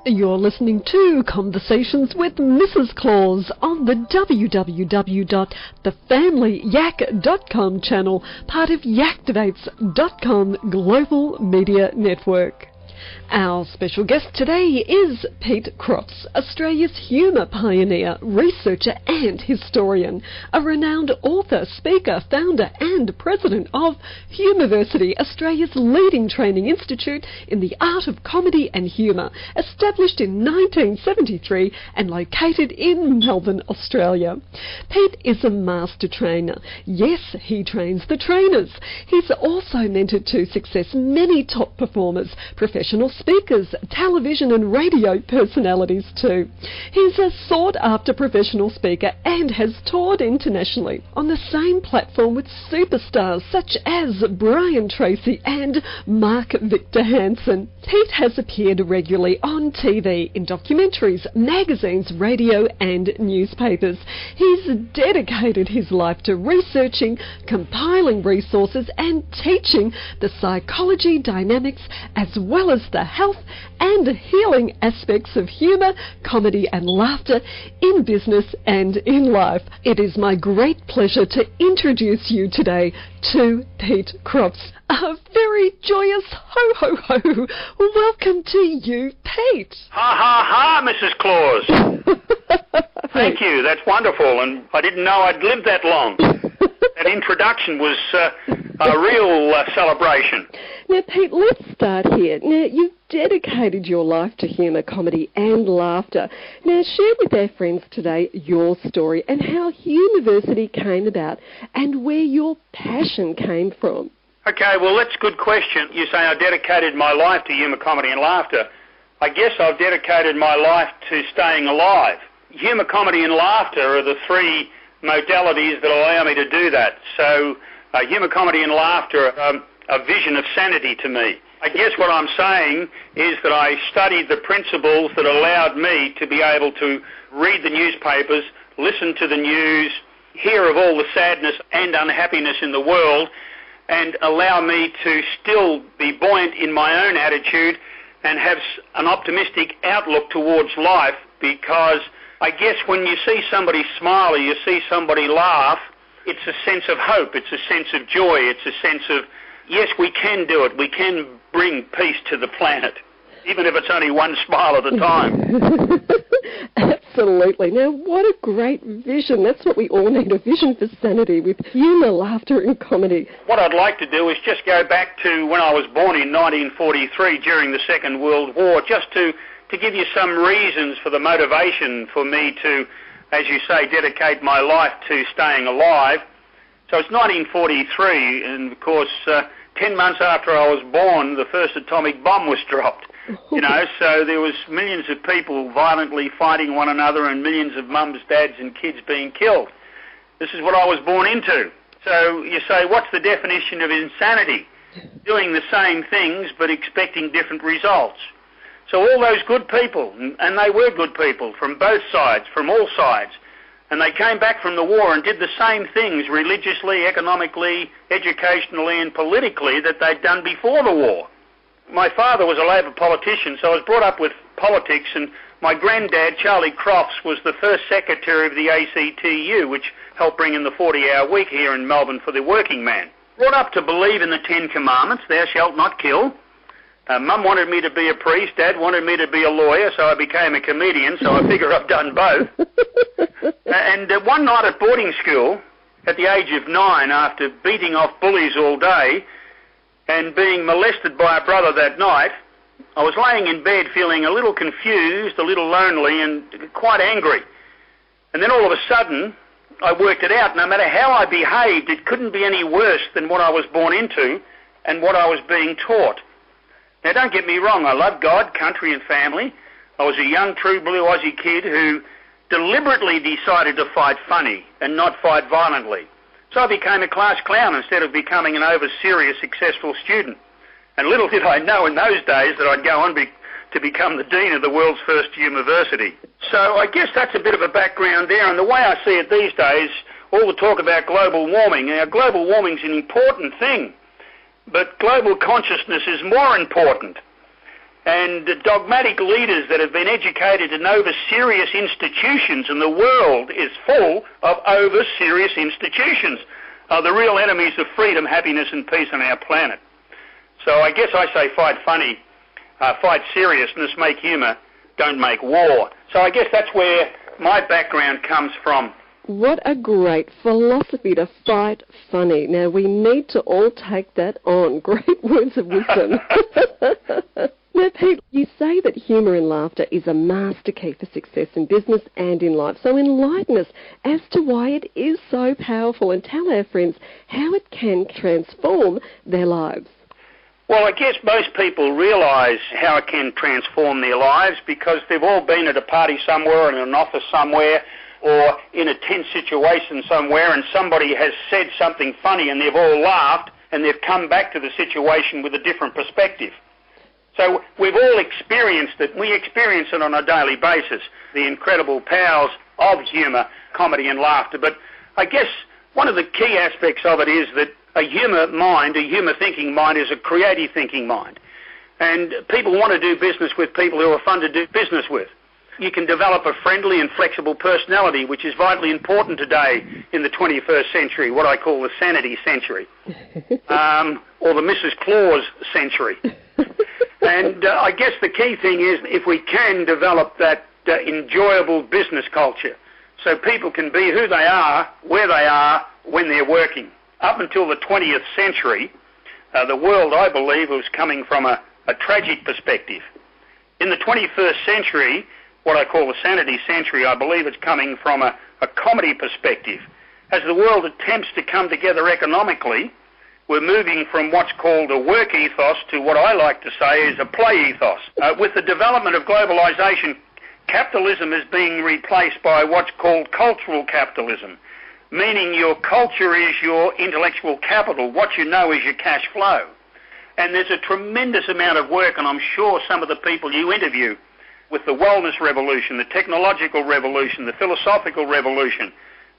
You're listening to Conversations with Mrs. Claus on the www.thefamilyyak.com channel, part of yaktivates.com global media network. Our special guest today is Pete Crops, Australia's humour pioneer, researcher and historian, a renowned author, speaker, founder and president of Humourversity, Australia's leading training institute in the art of comedy and humour, established in 1973 and located in Melbourne, Australia. Pete is a master trainer. Yes, he trains the trainers. He's also mentored to success many top performers, professional speakers, television and radio personalities too. He's a sought-after professional speaker and has toured internationally on the same platform with superstars such as Brian Tracy and Mark Victor Hansen. Pete has appeared regularly on TV, in documentaries, magazines, radio and newspapers. He's dedicated his life to researching, compiling resources and teaching the psychology, dynamics as well as the health and healing aspects of humour, comedy and laughter in business and in life. It is my great pleasure to introduce you today to Pete Crops. A very joyous ho-ho-ho. Welcome to you, Pete. Ha-ha-ha, Mrs. Claus. Thank you, that's wonderful, and I didn't know I'd lived that long. That introduction was a real celebration. Now, Pete, let's start here. Now, you've dedicated your life to humour, comedy and laughter. Now, share with our friends today your story and how Humourversity came about and where your passion came from. Okay, well, that's a good question. You say I dedicated my life to humour, comedy and laughter. I guess I've dedicated my life to staying alive. Humour, comedy and laughter are the three modalities that allow me to do that. So humour, comedy and laughter are a vision of sanity to me. I guess what I'm saying is that I studied the principles that allowed me to be able to read the newspapers, listen to the news, hear of all the sadness and unhappiness in the world, and allow me to still be buoyant in my own attitude and have an optimistic outlook towards life, because I guess when you see somebody smile or you see somebody laugh, it's a sense of hope, it's a sense of joy, it's a sense of, yes, we can do it, we can bring peace to the planet, even if it's only one smile at a time. Absolutely. Now, what a great vision. That's what we all need, a vision for sanity with humour, laughter and comedy. What I'd like to do is just go back to when I was born in 1943 during the Second World War, just to give you some reasons for the motivation for me to, as you say, dedicate my life to staying alive. So it's 1943, and of course, 10 months after I was born, the first atomic bomb was dropped. You know, so there was millions of people violently fighting one another and millions of mums, dads and kids being killed. This is what I was born into. So you say, what's the definition of insanity? Doing the same things but expecting different results. So all those good people, and they were good people from both sides, from all sides, and they came back from the war and did the same things religiously, economically, educationally and politically that they'd done before the war. My father was a Labor politician, so I was brought up with politics, and my granddad, Charlie Crofts, was the first secretary of the ACTU, which helped bring in the 40-hour week here in Melbourne for the working man. Brought up to believe in the 10 Commandments, thou shalt not kill. Mum wanted me to be a priest, Dad wanted me to be a lawyer, so I became a comedian, so I figure I've done both. And one night at boarding school, at the age of 9, after beating off bullies all day and being molested by a brother that night, I was laying in bed feeling a little confused, a little lonely and quite angry. And then all of a sudden, I worked it out. No matter how I behaved, it couldn't be any worse than what I was born into and what I was being taught. Now, don't get me wrong, I love God, country and family. I was a young, true blue Aussie kid who deliberately decided to fight funny and not fight violently. So I became a class clown instead of becoming an over-serious, successful student. And little did I know in those days that I'd go on to become the dean of the world's first Humourversity. So I guess that's a bit of a background there, and the way I see it these days, all the talk about global warming. Now, global warming's an important thing, but global consciousness is more important. and dogmatic leaders that have been educated in over-serious institutions, and the world is full of over-serious institutions, are the real enemies of freedom, happiness and peace on our planet. So I guess I say fight funny, fight seriousness, make humour, don't make war. So I guess that's where my background comes from. What a great philosophy, to fight funny. Now, we need to all take that on. Great words of wisdom. Now, Pete, you say that humour and laughter is a master key for success in business and in life. So enlighten us as to why it is so powerful, and tell our friends how it can transform their lives. Well, I guess most people realise how it can transform their lives because they've all been at a party somewhere, in an office somewhere, or in a tense situation somewhere, and somebody has said something funny and they've all laughed and they've come back to the situation with a different perspective. So we've all experienced it. We experience it on a daily basis, the incredible powers of humour, comedy and laughter. But I guess one of the key aspects of it is that a humour mind, a humour thinking mind, is a creative thinking mind. And people want to do business with people who are fun to do business with. You can develop a friendly and flexible personality, which is vitally important today in the 21st century, what I call the sanity century, or the Mrs. Claus century. And I guess the key thing is if we can develop that enjoyable business culture so people can be who they are, where they are, when they're working. Up until the 20th century, the world, I believe, was coming from a tragic perspective. In the 21st century, what I call the sanity century, I believe it's coming from a comedy perspective. As the world attempts to come together economically, we're moving from what's called a work ethos to what I like to say is a play ethos. With the development of globalisation, capitalism is being replaced by what's called cultural capitalism, meaning your culture is your intellectual capital. What you know is your cash flow. And there's a tremendous amount of work, and I'm sure some of the people you interview with the wellness revolution, the technological revolution, the philosophical revolution.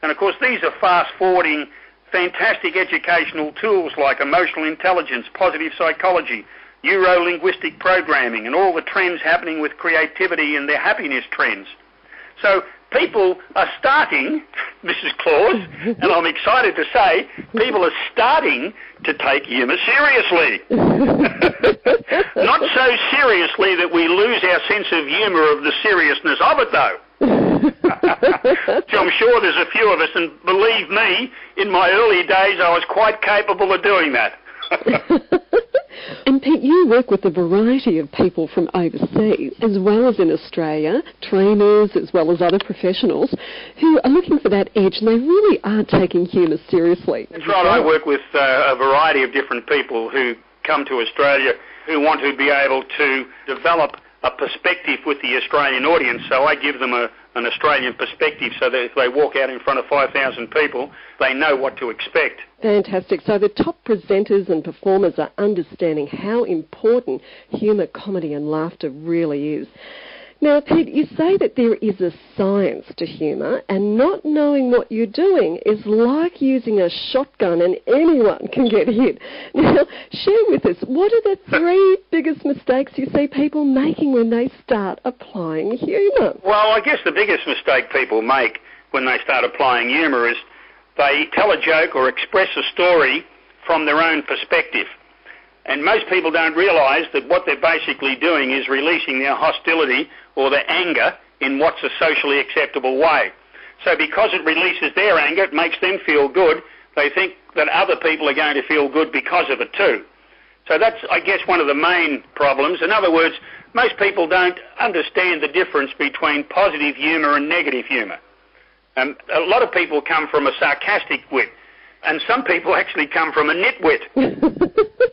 And of course these are fast-forwarding fantastic educational tools like emotional intelligence, positive psychology, neuro-linguistic programming, and all the trends happening with creativity and their happiness trends. So people are starting, Mrs. Claus, and I'm excited to say, people are starting to take humour seriously. Not so seriously that we lose our sense of humour of the seriousness of it, though. So I'm sure there's a few of us, and believe me, in my early days I was quite capable of doing that. And Pete, you work with a variety of people from overseas, as well as in Australia, trainers as well as other professionals, who are looking for that edge, and they really are taking humour seriously. That's right, I work with a variety of different people who come to Australia who want to be able to develop a perspective with the Australian audience, so I give them an Australian perspective so that if they walk out in front of 5,000 people, they know what to expect. Fantastic. So the top presenters and performers are understanding how important humour, comedy and laughter really is. Now, Pete, you say that there is a science to humour, and not knowing what you're doing is like using a shotgun and anyone can get hit. Now, share with us, what are the three biggest mistakes you see people making when they start applying humour? Well, I guess the biggest mistake people make when they start applying humour is they tell a joke or express a story from their own perspective. And most people don't realise that what they're basically doing is releasing their hostility or their anger in what's a socially acceptable way. So because it releases their anger, it makes them feel good. They think that other people are going to feel good because of it too. So that's, I guess, one of the main problems. In other words, most people don't understand the difference between positive humour and negative humour. A lot of people come from a sarcastic wit, and some people actually come from a nitwit.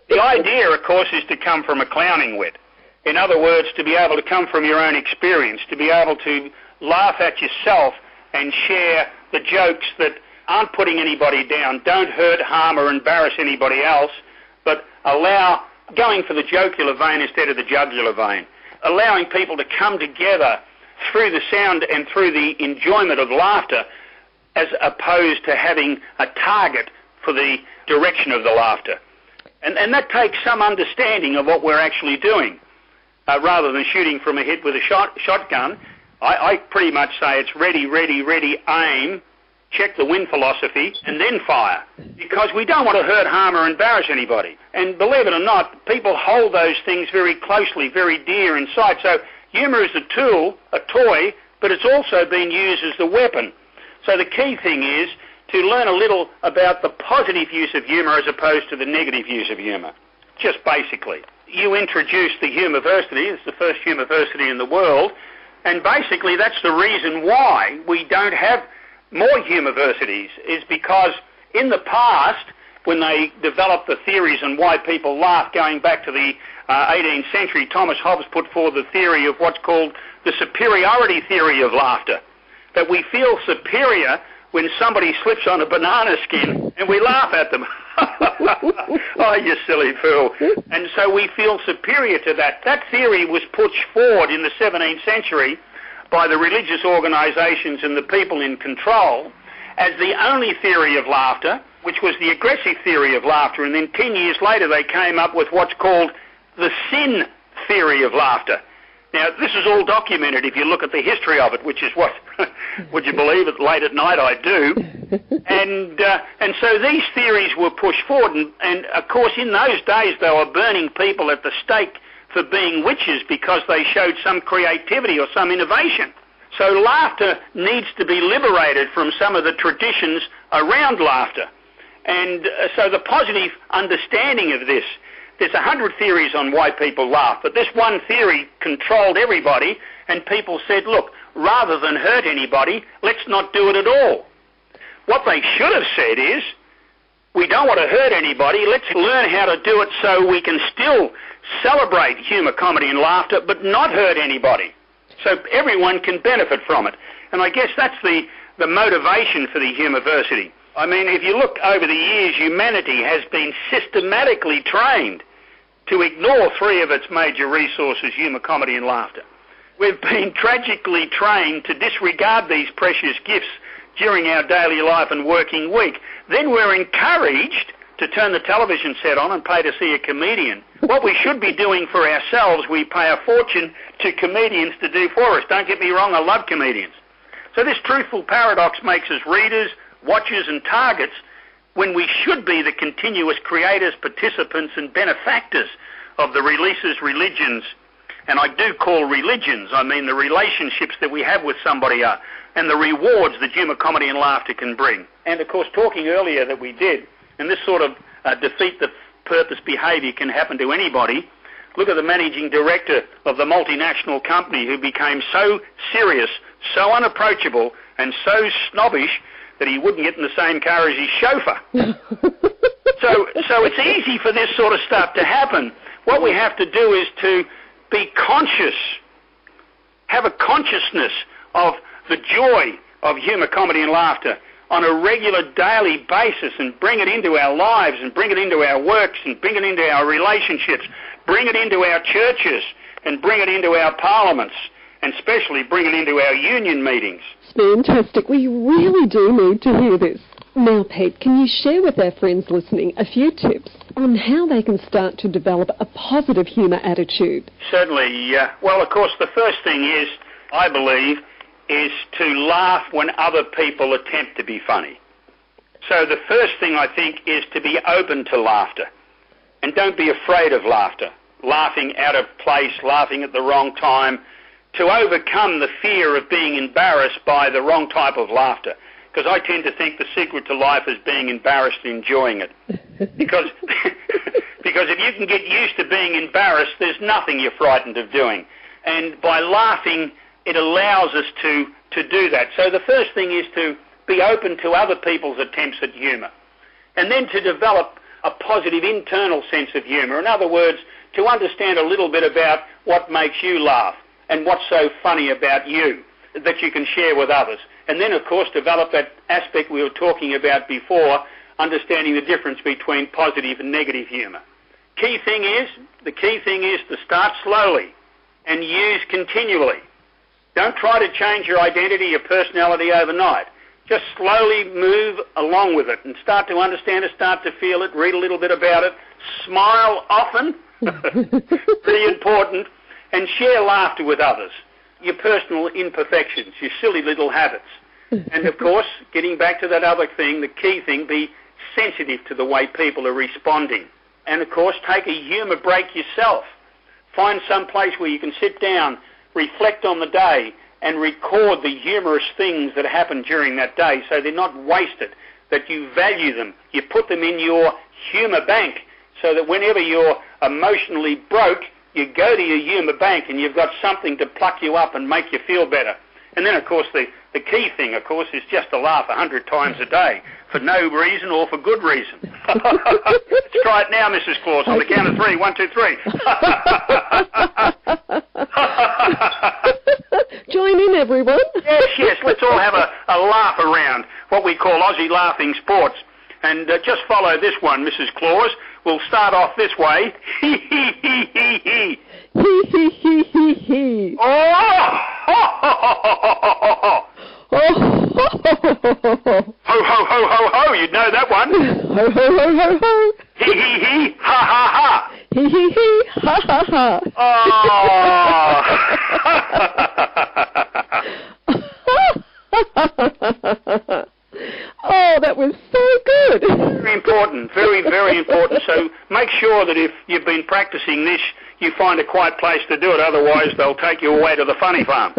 The idea, of course, is to come from a clowning wit. In other words, to be able to come from your own experience, to be able to laugh at yourself and share the jokes that aren't putting anybody down, don't hurt, harm or embarrass anybody else, but allow going for the jocular vein instead of the jugular vein, allowing people to come together through the sound and through the enjoyment of laughter, as opposed to having a target for the direction of the laughter. And that takes some understanding of what we're actually doing. rather than shooting from a hip with a shotgun, I pretty much say it's ready, ready, ready, aim, check the wind philosophy, and then fire. Because we don't want to hurt, harm, or embarrass anybody. And believe it or not, people hold those things very closely, very dear inside. So humour is a tool, a toy, but it's also been used as the weapon. So the key thing is to learn a little about the positive use of humour as opposed to the negative use of humour, just basically. You introduced the Humourversity, it's the first Humourversity in the world, and basically that's the reason why we don't have more Humourversities, is because in the past, when they developed the theories on why people laugh, going back to the 18th century, Thomas Hobbes put forward the theory of what's called the superiority theory of laughter, that we feel superior when somebody slips on a banana skin and we laugh at them. Oh, you silly fool. And so we feel superior to that. That theory was pushed forward in the 17th century by the religious organisations and the people in control as the only theory of laughter, which was the aggressive theory of laughter. And then 10 years later they came up with what's called the sin theory of laughter. Now, this is all documented if you look at the history of it, which is what, would you believe it, late at night I do. And so these theories were pushed forward, and of course in those days they were burning people at the stake for being witches because they showed some creativity or some innovation. So laughter needs to be liberated from some of the traditions around laughter. And so the positive understanding of this, there's 100 theories on why people laugh, but this one theory controlled everybody, and people said, look, rather than hurt anybody, let's not do it at all. What they should have said is, we don't want to hurt anybody, let's learn how to do it so we can still celebrate humour, comedy and laughter, but not hurt anybody, so everyone can benefit from it. And I guess that's the motivation for the Humourversity. I mean, if you look over the years, humanity has been systematically trained to ignore three of its major resources, humour, comedy and laughter. We've been tragically trained to disregard these precious gifts during our daily life and working week. Then we're encouraged to turn the television set on and pay to see a comedian. What we should be doing for ourselves, we pay a fortune to comedians to do for us. Don't get me wrong, I love comedians. So this truthful paradox makes us readers, watchers and targets when we should be the continuous creators, participants and benefactors of the releases, religions, and I do call religions, I mean the relationships that we have with somebody and the rewards that humour, comedy and laughter can bring. And of course, talking earlier that we did, and this sort of defeat the purpose behaviour can happen to anybody. Look at the managing director of the multinational company who became so serious, so unapproachable and so snobbish that he wouldn't get in the same car as his chauffeur. So it's easy for this sort of stuff to happen. What we have to do is to be conscious, have a consciousness of the joy of humour, comedy and laughter on a regular daily basis and bring it into our lives and bring it into our works and bring it into our relationships, bring it into our churches and bring it into our parliaments and especially bring it into our union meetings. It's fantastic. We really do need to hear this. Now, Pete, can you share with our friends listening a few tips on how they can start to develop a positive humour attitude? Certainly. Well, of course, the first thing is, I believe, is to laugh when other people attempt to be funny. So the first thing, I think, is to be open to laughter. And don't be afraid of laughter. Laughing out of place, laughing at the wrong time, to overcome the fear of being embarrassed by the wrong type of laughter. Because I tend to think the secret to life is being embarrassed and enjoying it. Because if you can get used to being embarrassed, there's nothing you're frightened of doing. And by laughing, it allows us to do that. So the first thing is to be open to other people's attempts at humour. And then to develop a positive internal sense of humour. In other words, to understand a little bit about what makes you laugh and what's so funny about you that you can share with others. And then, of course, develop that aspect we were talking about before, understanding the difference between positive and negative humour. The key thing is to start slowly and use continually. Don't try to change your identity, your personality overnight. Just slowly move along with it and start to understand it, start to feel it, read a little bit about it, smile often, pretty important, and share laughter with others, your personal imperfections, your silly little habits. And, of course, getting back to that other thing, the key thing, be sensitive to the way people are responding. And, of course, take a humour break yourself. Find some place where you can sit down, reflect on the day, and record the humorous things that happened during that day so they're not wasted, that you value them. You put them in your humour bank so that whenever you're emotionally broke, you go to your humour bank and you've got something to pluck you up and make you feel better. And then, of course, the key thing, of course, is just to laugh 100 times a day for no reason or for good reason. Let's try it now, Mrs. Claus, on the count of 3. 1, 2, 3. Join in, everyone. Yes, let's all have a laugh around what we call Aussie laughing sports. And just follow this one, Mrs. Claus. We'll start off this way. Hee, hee, hee, hee, hee. Hee, hee, hee, hee, hee. Oh! Ho, ho, ho, ho, ho, ho, ho. Oh, ho, ho, ho, ho, ho. Ho, ho, ho, ho, ho. You'd know that one. Ho, ho, ho, ho, ho. Hee, hee, hee. Ha, ha, ha. Hee, hee, hee. Ha, ha, ha. Oh! Oh, that was so good. Very important, very, very important. So make sure that if you've been practicing this, you find a quiet place to do it. Otherwise, they'll take you away to the funny farm.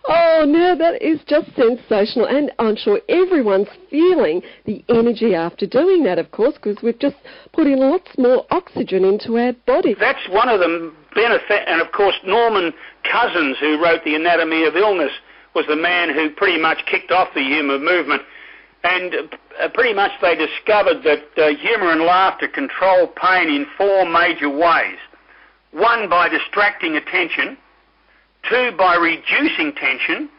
Oh, now that is just sensational. And I'm sure everyone's feeling the energy after doing that, of course, because we've just put in lots more oxygen into our body. That's one of the benefits. And, of course, Norman Cousins, who wrote The Anatomy of Illness, was the man who pretty much kicked off the humour movement. And pretty much they discovered that humour and laughter control pain in 4 major ways. 1, by distracting attention. 2, by reducing tension.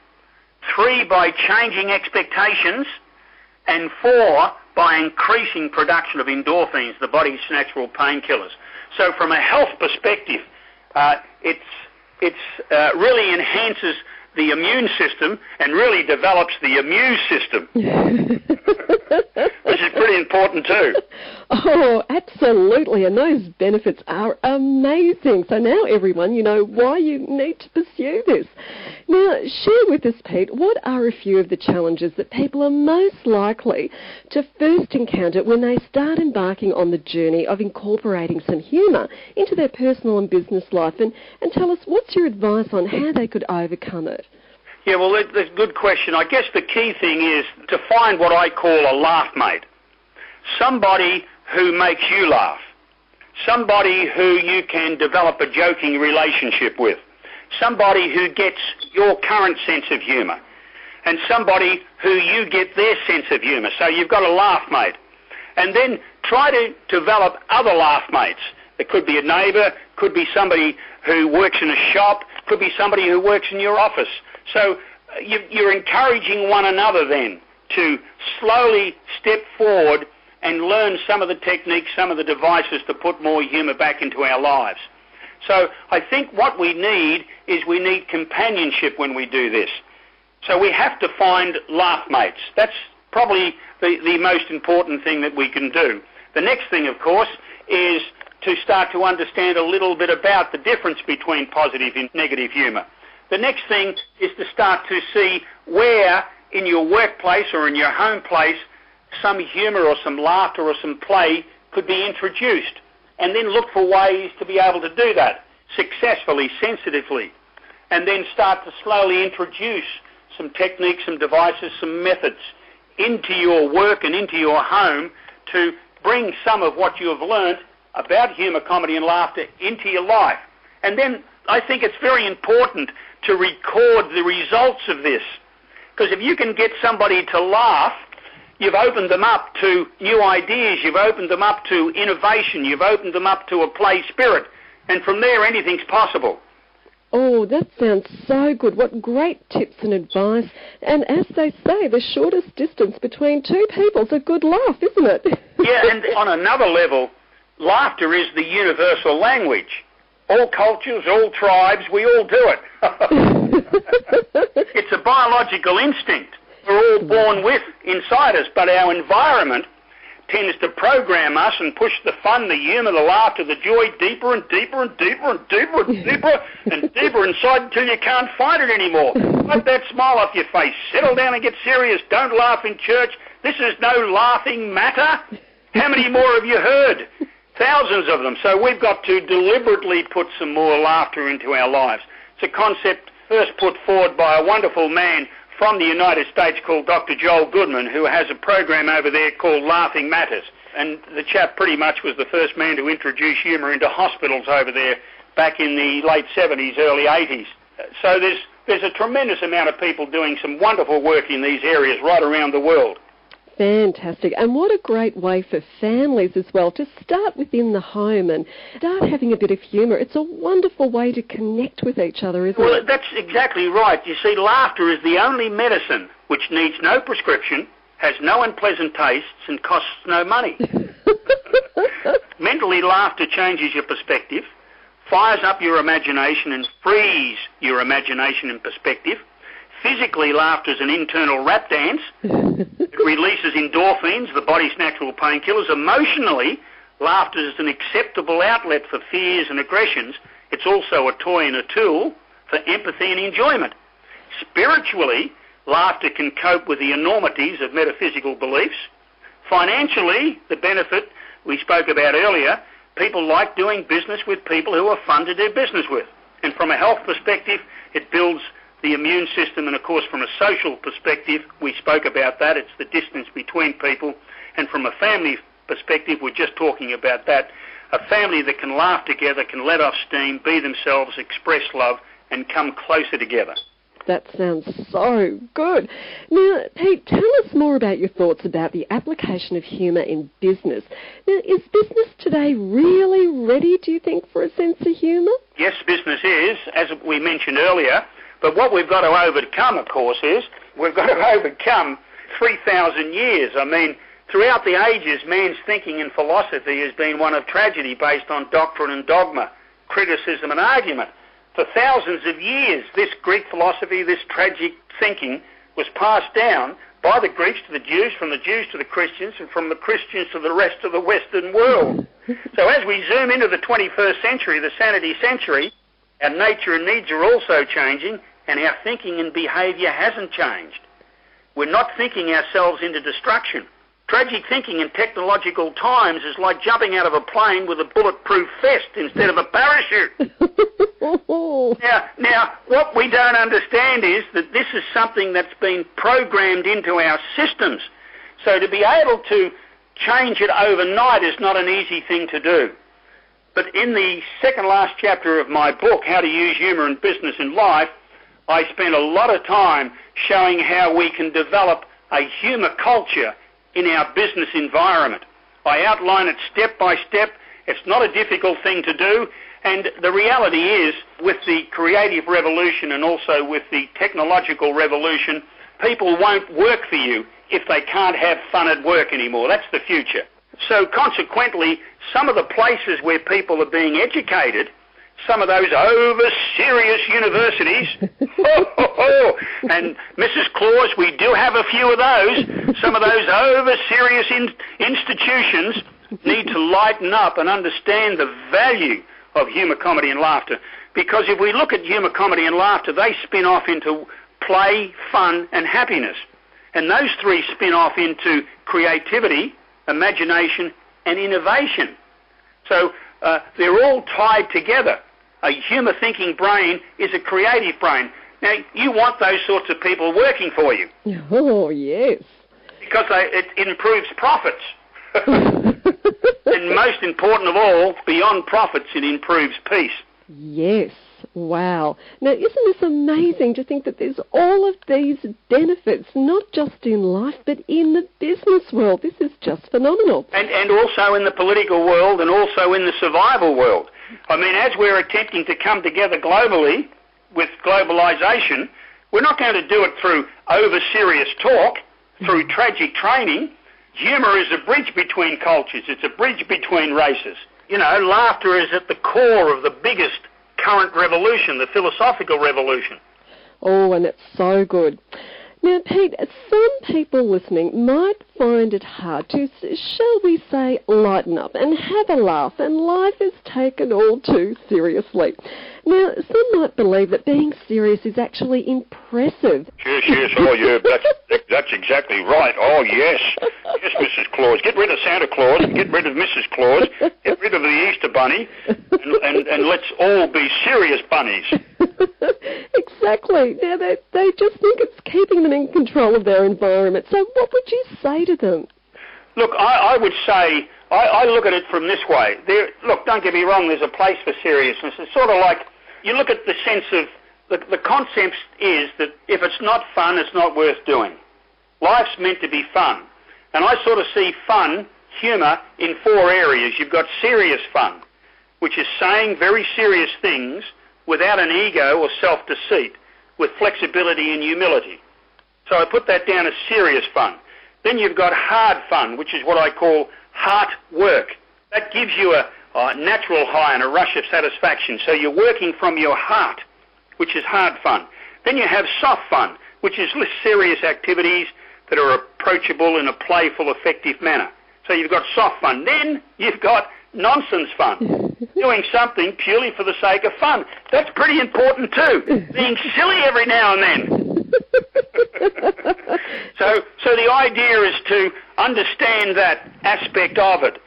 3, by changing expectations. And 4, by increasing production of endorphins, the body's natural painkillers. So from a health perspective, it really enhances the immune system and really develops the amuse system. Which is pretty important too. Oh, absolutely. And those benefits are amazing. So now everyone, you know why you need to pursue this. Now, share with us, Pete, what are a few of the challenges that people are most likely to first encounter when they start embarking on the journey of incorporating some humour into their personal and business life? And tell us, what's your advice on how they could overcome it? Yeah, well, that's a good question. I guess the key thing is to find what I call a laugh mate. Somebody who makes you laugh. Somebody who you can develop a joking relationship with. Somebody who gets your current sense of humour. And somebody who you get their sense of humour. So you've got a laugh mate. And then try to develop other laugh mates. It could be a neighbour, could be somebody who works in a shop, could be somebody who works in your office. So you're encouraging one another then to slowly step forward and learn some of the techniques, some of the devices to put more humour back into our lives. So I think what we need is we need companionship when we do this. So we have to find laugh mates. That's probably the most important thing that we can do. The next thing, of course, is to start to understand a little bit about the difference between positive and negative humour. The next thing is to start to see where in your workplace or in your home place some humour or some laughter or some play could be introduced, and then look for ways to be able to do that successfully, sensitively, and then start to slowly introduce some techniques, some devices, some methods into your work and into your home to bring some of what you have learned about humour, comedy and laughter into your life. And then I think it's very important to record the results of this, because if you can get somebody to laugh, you've opened them up to new ideas, you've opened them up to innovation, you've opened them up to a play spirit, and from there anything's possible. Oh, that sounds so good. What great tips and advice. And as they say, the shortest distance between two people's a good laugh, isn't it? Yeah, and on another level, laughter is the universal language. All cultures, all tribes, we all do it. It's a biological instinct we're all born with inside us, but our environment tends to program us and push the fun, the humour, the laughter, the joy deeper and deeper and deeper and deeper and deeper and deeper inside until you can't find it anymore. Wipe that smile off your face. Settle down and get serious. Don't laugh in church. This is no laughing matter. How many more have you heard? Thousands of them. So we've got to deliberately put some more laughter into our lives. It's a concept first put forward by a wonderful man from the United States called Dr. Joel Goodman, who has a program over there called Laughing Matters. And the chap pretty much was the first man to introduce humour into hospitals over there back in the late 70s, early 80s. So there's a tremendous amount of people doing some wonderful work in these areas right around the world. Fantastic. And what a great way for families as well to start within the home and start having a bit of humour. It's a wonderful way to connect with each other, isn't it? Well, that's exactly right. You see, laughter is the only medicine which needs no prescription, has no unpleasant tastes and costs no money. Mentally, laughter changes your perspective, fires up your imagination and frees your imagination and perspective. Physically, laughter is an internal rap dance. It releases endorphins, the body's natural painkillers. Emotionally, laughter is an acceptable outlet for fears and aggressions. It's also a toy and a tool for empathy and enjoyment. Spiritually, laughter can cope with the enormities of metaphysical beliefs. Financially, the benefit we spoke about earlier, people like doing business with people who are fun to do business with. And from a health perspective, it builds the immune system, and of course from a social perspective, we spoke about that, it's the distance between people, and from a family perspective, we're just talking about that. A family that can laugh together, can let off steam, be themselves, express love, and come closer together. That sounds so good. Now, Pete, tell us more about your thoughts about the application of humour in business. Now, is business today really ready, do you think, for a sense of humour? Yes, business is, as we mentioned earlier. But what we've got to overcome, of course, is we've got to overcome 3,000 years. I mean, throughout the ages, man's thinking and philosophy has been one of tragedy based on doctrine and dogma, criticism and argument. For thousands of years, this Greek philosophy, this tragic thinking was passed down by the Greeks to the Jews, from the Jews to the Christians, and from the Christians to the rest of the Western world. So as we zoom into the 21st century, the sanity century, our nature and needs are also changing, and our thinking and behaviour hasn't changed. We're not thinking ourselves into destruction. Tragic thinking in technological times is like jumping out of a plane with a bulletproof vest instead of a parachute. Now, what we don't understand is that this is something that's been programmed into our systems. So to be able to change it overnight is not an easy thing to do. But in the second last chapter of my book, How to Use Humour in Business and Life, I spent a lot of time showing how we can develop a humour culture in our business environment. I outline it step by step. It's not a difficult thing to do. And the reality is, with the creative revolution and also with the technological revolution, people won't work for you if they can't have fun at work anymore. That's the future. So consequently, some of the places where people are being educated, some of those over-serious universities, and Mrs. Claus, we do have a few of those, some of those over-serious institutions need to lighten up and understand the value of humour, comedy and laughter. Because if we look at humour, comedy and laughter, they spin off into play, fun and happiness. And those three spin off into creativity, imagination and innovation. So they're all tied together. A humour-thinking brain is a creative brain. Now, you want those sorts of people working for you. Oh, yes. Because it improves profits. And most important of all, beyond profits, it improves peace. Yes. Wow. Now, isn't this amazing to think that there's all of these benefits, not just in life, but in the business world? This is just phenomenal. And also in the political world and also in the survival world. I mean, as we're attempting to come together globally with globalisation, we're not going to do it through over-serious talk, through tragic training. Humour is a bridge between cultures. It's a bridge between races. You know, laughter is at the core of the biggest current revolution, the philosophical revolution. Oh, and it's so good. Now, Pete, some people listening might find it hard to, shall we say, lighten up and have a laugh, and life is taken all too seriously. Now, some might believe that being serious is actually impressive. Yes, oh yeah, that's exactly right. Oh yes, yes, Mrs. Claus. Get rid of Santa Claus, get rid of Mrs. Claus, get rid of the Easter Bunny, and let's all be serious bunnies. Exactly. Now, they just think it's keeping them in control of their environment. So what would you say to them? Look, I would say, I look at it from this way. Look, don't get me wrong, there's a place for seriousness. It's sort of like, you look at the sense of, the concept is that if it's not fun, it's not worth doing. Life's meant to be fun. And I sort of see fun, humour, in 4 areas. You've got serious fun, which is saying very serious things without an ego or self-deceit, with flexibility and humility. So I put that down as serious fun. Then you've got hard fun, which is what I call heart work. That gives you a natural high and a rush of satisfaction. So you're working from your heart, which is hard fun. Then you have soft fun, which is less serious activities that are approachable in a playful, effective manner. So you've got soft fun. Then you've got nonsense fun, doing something purely for the sake of fun. That's pretty important too, being silly every now and then. So the idea is to understand that aspect of it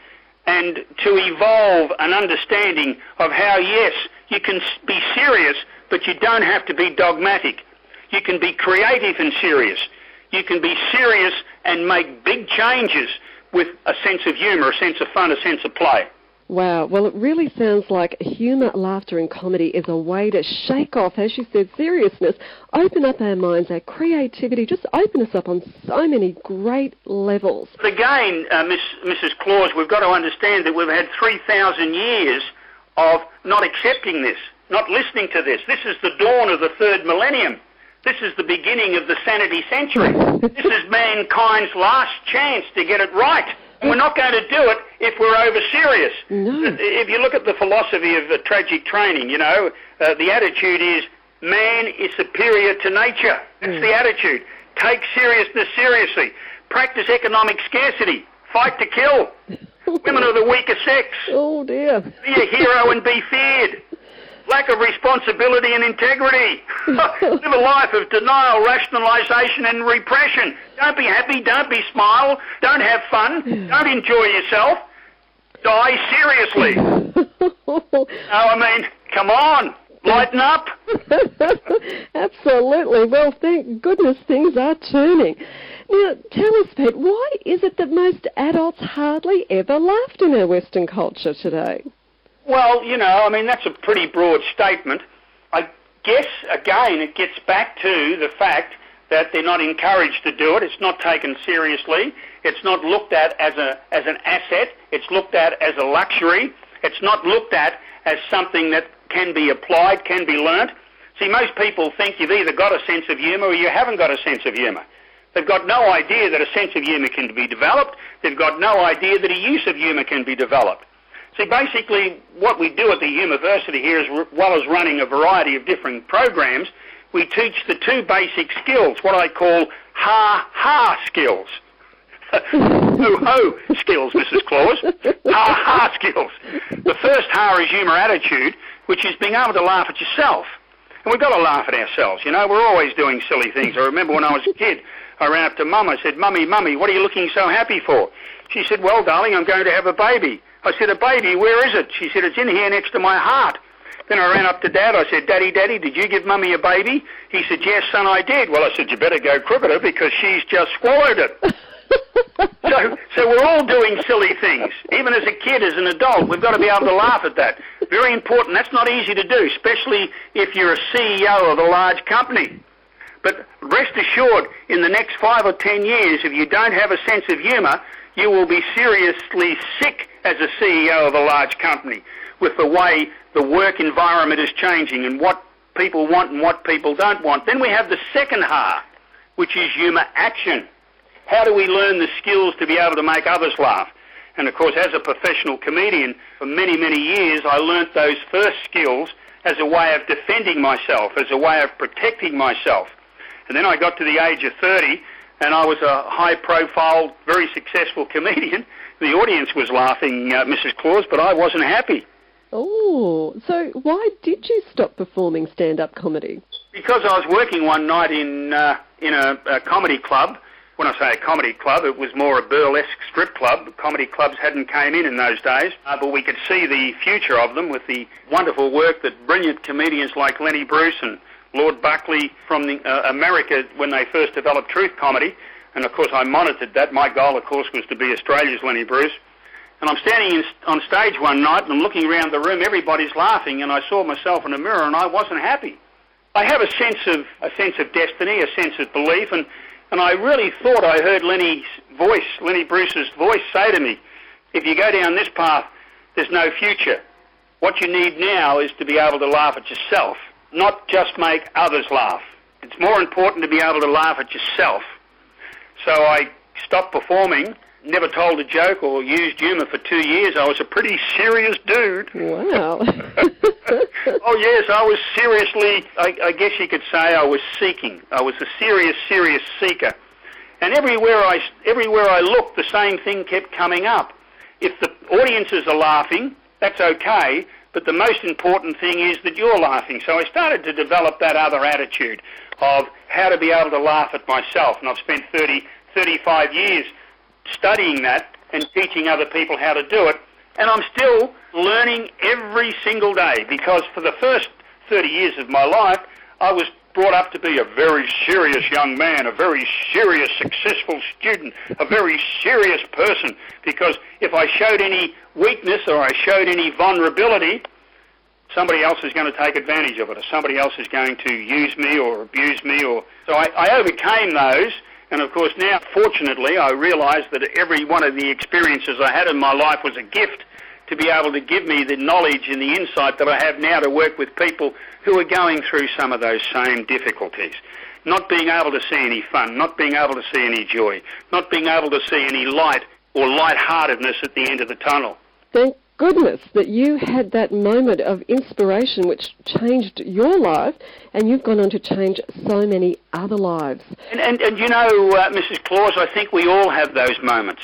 and to evolve an understanding of how, yes, you can be serious, but you don't have to be dogmatic. You can be creative and serious. You can be serious and make big changes with a sense of humour, a sense of fun, a sense of play. Wow, well, it really sounds like humour, laughter and comedy is a way to shake off, as you said, seriousness, open up our minds, our creativity, just open us up on so many great levels. But again, Mrs. Claus, we've got to understand that we've had 3,000 years of not accepting this, not listening to this. This is the dawn of the 3rd millennium. This is the beginning of the sanity century. This is mankind's last chance to get it right. And we're not going to do it if we're over-serious. No. If you look at the philosophy of tragic training, the attitude is man is superior to nature. That's the attitude. Take seriousness seriously. Practice economic scarcity. Fight to kill. Women are the weaker sex. Oh, dear. Be a hero and be feared. Lack of responsibility and integrity. Live a life of denial, rationalisation and repression. Don't be happy, don't be smile, don't have fun, don't enjoy yourself. Die seriously. Come on, lighten up. Absolutely. Well, thank goodness things are turning. Now, tell us, Pete, why is it that most adults hardly ever laughed in our Western culture today? Well, that's a pretty broad statement. I guess, again, it gets back to the fact that they're not encouraged to do it. It's not taken seriously. It's not looked at as an asset. It's looked at as a luxury. It's not looked at as something that can be applied, can be learnt. See, most people think you've either got a sense of humour or you haven't got a sense of humour. They've got no idea that a sense of humour can be developed. They've got no idea that a use of humour can be developed. See, basically, what we do at the university here, as well as running a variety of different programs, we teach the 2 basic skills, what I call ha-ha skills. Ho-ho skills, Mrs. Claus. Ha-ha skills. The first ha is humour attitude, which is being able to laugh at yourself. And we've got to laugh at ourselves, We're always doing silly things. I remember when I was a kid, I ran up to Mum. I said, Mummy, what are you looking so happy for? She said, well, darling, I'm going to have a baby. I said, a baby, where is it? She said, it's in here next to my heart. Then I ran up to Dad. I said, Daddy, did you give Mummy a baby? He said, yes, son, I did. Well, I said, you better go crooked her because she's just swallowed it. So we're all doing silly things. Even as a kid, as an adult, we've got to be able to laugh at that. Very important. That's not easy to do, especially if you're a CEO of a large company. But rest assured, in the next 5 or 10 years, if you don't have a sense of humour, you will be seriously sick as a CEO of a large company with the way the work environment is changing and what people want and what people don't want. Then we have the second ha, which is humour action. How do we learn the skills to be able to make others laugh? And of course, as a professional comedian, for many, many years, I learnt those first skills as a way of defending myself, as a way of protecting myself. And then I got to the age of 30, and I was a high-profile, very successful comedian. The audience was laughing, Mrs. Claus, but I wasn't happy. Oh, so why did you stop performing stand-up comedy? Because I was working one night in a comedy club. When I say a comedy club, it was more a burlesque strip club. Comedy clubs hadn't came in those days, but we could see the future of them with the wonderful work that brilliant comedians like Lenny Bruce and Lord Buckley from America when they first developed truth comedy. And, of course, I monitored that. My goal, of course, was to be Australia's Lenny Bruce. And I'm standing on stage one night and I'm looking around the room. Everybody's laughing, and I saw myself in a mirror and I wasn't happy. I have a sense of destiny, a sense of belief, and I really thought I heard Lenny Bruce's voice say to me, if you go down this path, there's no future. What you need now is to be able to laugh at yourself, not just make others laugh. It's more important to be able to laugh at yourself. So I stopped performing, never told a joke or used humour for 2 years. I was a pretty serious dude. Wow. Oh, yes, I was seriously, I guess you could say I was seeking. I was a serious seeker. And everywhere I looked, the same thing kept coming up. If the audiences are laughing, that's okay, but the most important thing is that you're laughing. So I started to develop that other attitude of how to be able to laugh at myself. And I've spent 35 years studying that and teaching other people how to do it. And I'm still learning every single day, because for the first 30 years of my life, I was brought up to be a very serious young man, a very serious, successful student, a very serious person, because if I showed any weakness or I showed any vulnerability, somebody else is going to take advantage of it, or somebody else is going to use me or abuse me. So I overcame those. And, of course, now, fortunately, I realise that every one of the experiences I had in my life was a gift to be able to give me the knowledge and the insight that I have now to work with people who are going through some of those same difficulties. Not being able to see any fun, not being able to see any joy, not being able to see any light or lightheartedness at the end of the tunnel. Thank goodness that you had that moment of inspiration which changed your life, and you've gone on to change so many other lives. And you know, Mrs. Claus, I think we all have those moments.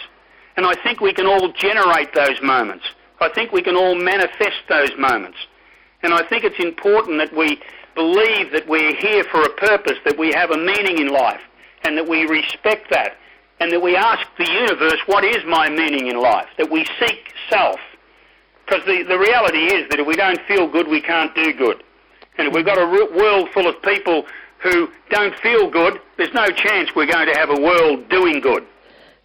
And I think we can all generate those moments. I think we can all manifest those moments. And I think it's important that we believe that we're here for a purpose, that we have a meaning in life, and that we respect that, and that we ask the universe, what is my meaning in life? That we seek self. Because the reality is that if we don't feel good, we can't do good. And if we've got a world full of people who don't feel good, there's no chance we're going to have a world doing good.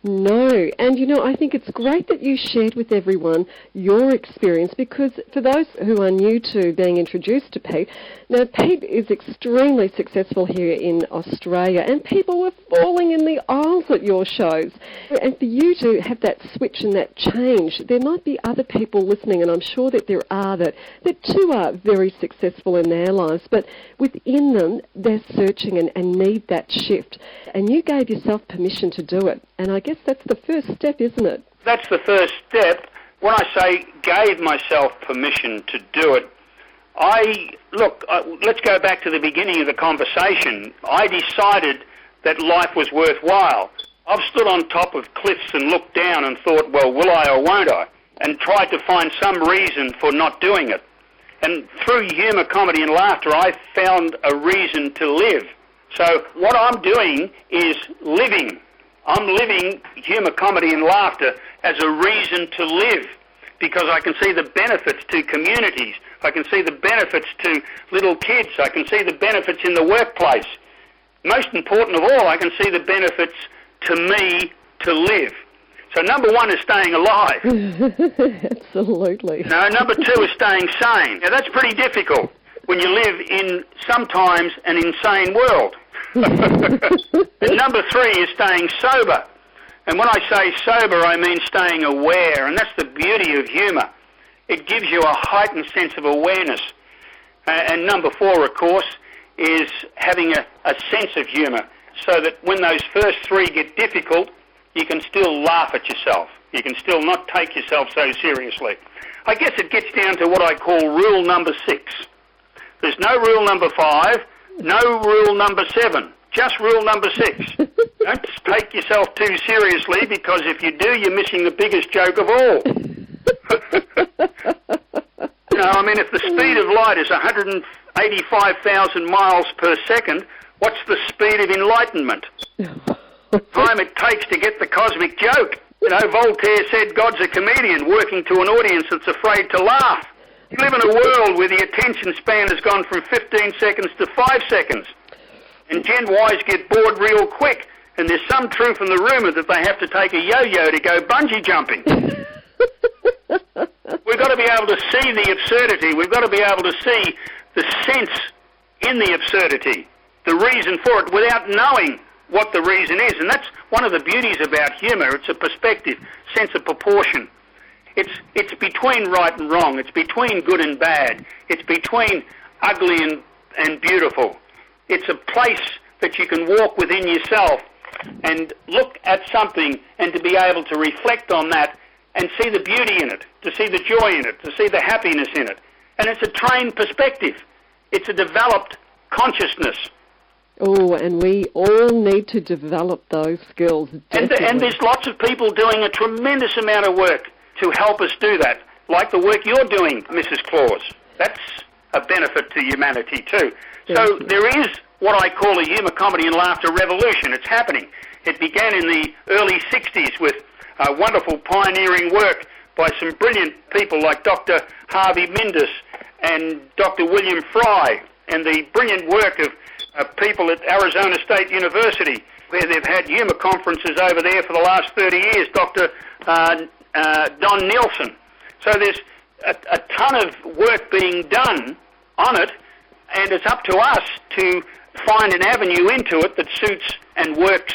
No, and you know, I think it's great that you shared with everyone your experience, because for those who are new to being introduced to Pete, now Pete is extremely successful here in Australia, and people were falling in the aisles at your shows. And for you to have that switch and that change, there might be other people listening, and I'm sure that there are, that too are very successful in their lives, but within them, they're searching and need that shift. And you gave yourself permission to do it. And I guess that's the first step, isn't it? That's the first step. When I say gave myself permission to do it, let's go back to the beginning of the conversation. I decided that life was worthwhile. I've stood on top of cliffs and looked down and thought, well, will I or won't I? And tried to find some reason for not doing it. And through humour, comedy and laughter, I found a reason to live. So what I'm doing is living. I'm living humour, comedy and laughter as a reason to live, because I can see the benefits to communities. I can see the benefits to little kids. I can see the benefits in the workplace. Most important of all, I can see the benefits to me to live. So number one is staying alive. Absolutely. No, number two is staying sane. Now that's pretty difficult when you live in sometimes an insane world. And number three is staying sober. And when I say sober, I mean staying aware. And that's the beauty of humour. It gives you a heightened sense of awareness. And number four, of course, is having a sense of humour, so that when those first three get difficult, you can still laugh at yourself. You can still not take yourself so seriously. I guess it gets down to what I call rule number 6. There's no rule number 5, no rule number 7. Just rule number 6. Don't take yourself too seriously, because if you do, you're missing the biggest joke of all. If the speed of light is 185,000 miles per second, what's the speed of enlightenment? The time it takes to get the cosmic joke. Voltaire said God's a comedian working to an audience that's afraid to laugh. You live in a world where the attention span has gone from 15 seconds to 5 seconds. And Gen Ys get bored real quick. And there's some truth in the rumour that they have to take a yo-yo to go bungee jumping. We've got to be able to see the absurdity. We've got to be able to see the sense in the absurdity, the reason for it, without knowing what the reason is. And that's one of the beauties about humour. It's a perspective, sense of proportion. It's between right and wrong. It's between good and bad. It's between ugly and beautiful. It's a place that you can walk within yourself and look at something and to be able to reflect on that and see the beauty in it, to see the joy in it, to see the happiness in it. And it's a trained perspective. It's a developed consciousness. Oh, and we all need to develop those skills. And there's lots of people doing a tremendous amount of work to help us do that, like the work you're doing, Mrs. Claus. That's a benefit to humanity too. So there is what I call a humour, comedy and laughter revolution. It's happening. It began in the early 60s with wonderful pioneering work by some brilliant people like Dr. Harvey Mindus and Dr. William Fry, and the brilliant work of people at Arizona State University, where they've had humour conferences over there for the last 30 years, Dr. Don Nielsen. So there's a ton of work being done on it, and it's up to us to find an avenue into it that suits and works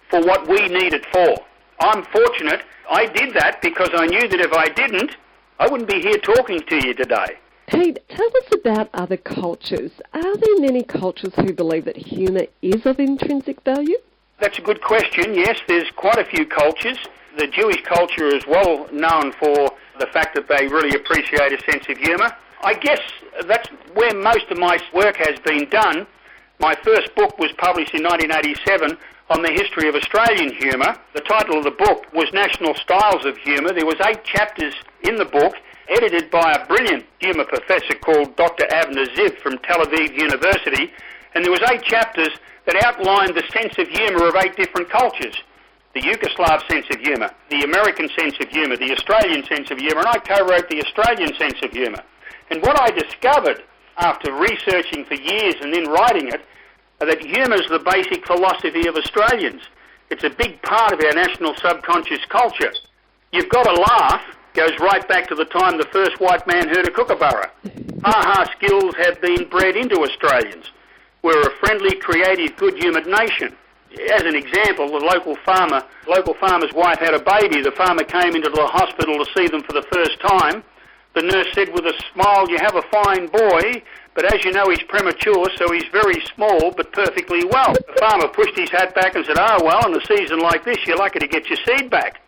for what we need it for. I'm fortunate I did that because I knew that if I didn't, I wouldn't be here talking to you today. Pete, tell us about other cultures. Are there many cultures who believe that humour is of intrinsic value? That's a good question. Yes, there's quite a few cultures. The Jewish culture is well known for the fact that they really appreciate a sense of humour. I guess that's where most of my work has been done. My first book was published in 1987 on the history of Australian humour. The title of the book was National Styles of Humour. There was 8 chapters in the book, edited by a brilliant humour professor called Dr. Avner Ziv from Tel Aviv University. And there was 8 chapters that outlined the sense of humour of 8 different cultures. The Yugoslav sense of humour, the American sense of humour, the Australian sense of humour, and I co-wrote the Australian sense of humour. And what I discovered after researching for years and then writing it, that humour is the basic philosophy of Australians. It's a big part of our national subconscious culture. You've got to laugh goes right back to the time the first white man heard a kookaburra. Ha-ha skills have been bred into Australians. We're a friendly, creative, good-humoured nation. As an example, the local farmer's wife had a baby. The farmer came into the hospital to see them for the first time. The nurse said with a smile, "You have a fine boy, but as you know, he's premature, so he's very small, but perfectly well." The farmer pushed his hat back and said, "Oh, well, in a season like this, you're lucky to get your seed back."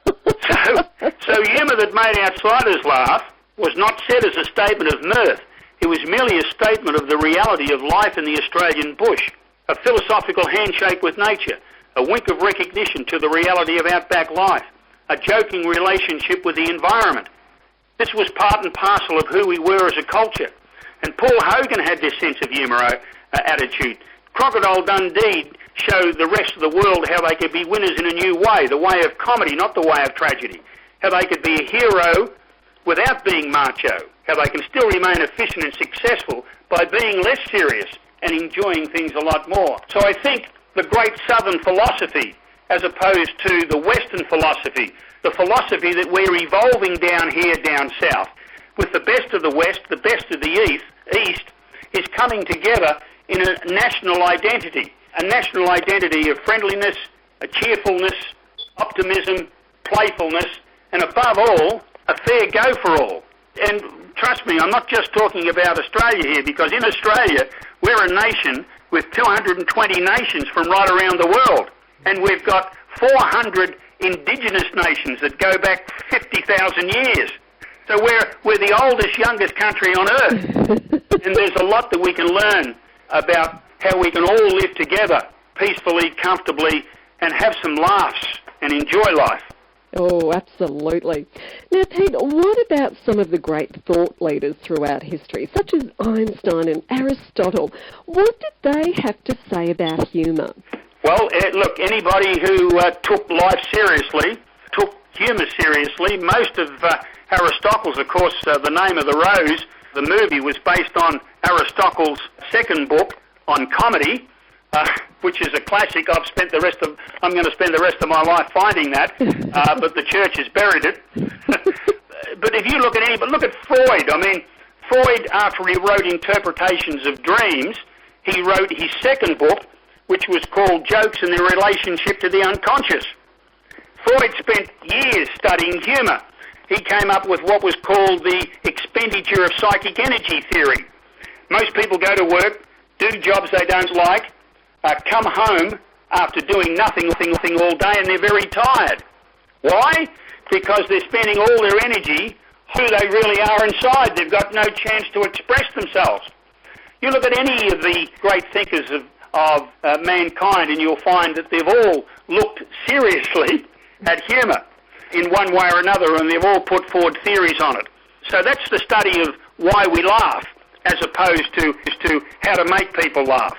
So humour that made outsiders laugh was not said as a statement of mirth. It was merely a statement of the reality of life in the Australian bush, a philosophical handshake with nature, a wink of recognition to the reality of outback life, a joking relationship with the environment. This was part and parcel of who we were as a culture. And Paul Hogan had this sense of humour attitude. Crocodile Dundee showed the rest of the world how they could be winners in a new way, the way of comedy, not the way of tragedy. How they could be a hero without being macho. How they can still remain efficient and successful by being less serious and enjoying things a lot more. So I think the great Southern philosophy, as opposed to the Western philosophy, the philosophy that we're evolving down here, down south, with the best of the West, the best of the East, is coming together in a national identity of friendliness, a cheerfulness, optimism, playfulness, and above all, a fair go for all. And trust me, I'm not just talking about Australia here, because in Australia, we're a nation with 220 nations from right around the world. And we've got 400 indigenous nations that go back 50,000 years. So we're the oldest, youngest country on earth. And there's a lot that we can learn about how we can all live together peacefully, comfortably, and have some laughs and enjoy life. Oh, absolutely. Now, Pete, what about some of the great thought leaders throughout history, such as Einstein and Aristotle? What did they have to say about humour? Well, look, anybody who took life seriously, took humour seriously, most of Aristotle's, of course, The Name of the Rose, the movie was based on Aristotle's second book on comedy, which is a classic. I'm going to spend the rest of my life finding that, but the church has buried it. But if you look at Freud. I mean, Freud, after he wrote Interpretations of Dreams, he wrote his second book, which was called Jokes and Their Relationship to the Unconscious. Freud spent years studying humour. He came up with what was called the expenditure of psychic energy theory. Most people go to work, do jobs they don't like, come home after doing nothing all day, and they're very tired. Why? Because they're spending all their energy who they really are inside. They've got no chance to express themselves. You look at any of the great thinkers of mankind, and you'll find that they've all looked seriously at humour in one way or another, and they've all put forward theories on it. So that's the study of why we laugh, as opposed to how to make people laugh.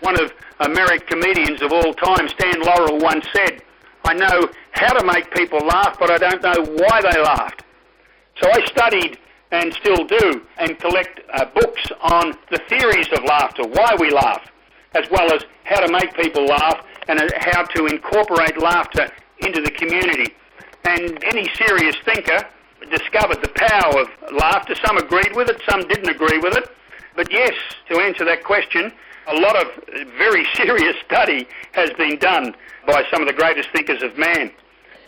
One of American comedians of all time, Stan Laurel, once said, "I know how to make people laugh, but I don't know why they laughed." So I studied, and still do, and collect books on the theories of laughter, why we laugh, as well as how to make people laugh and how to incorporate laughter into the community. And any serious thinker discovered the power of laughter. Some agreed with it, some didn't agree with it. But yes, to answer that question, a lot of very serious study has been done by some of the greatest thinkers of man.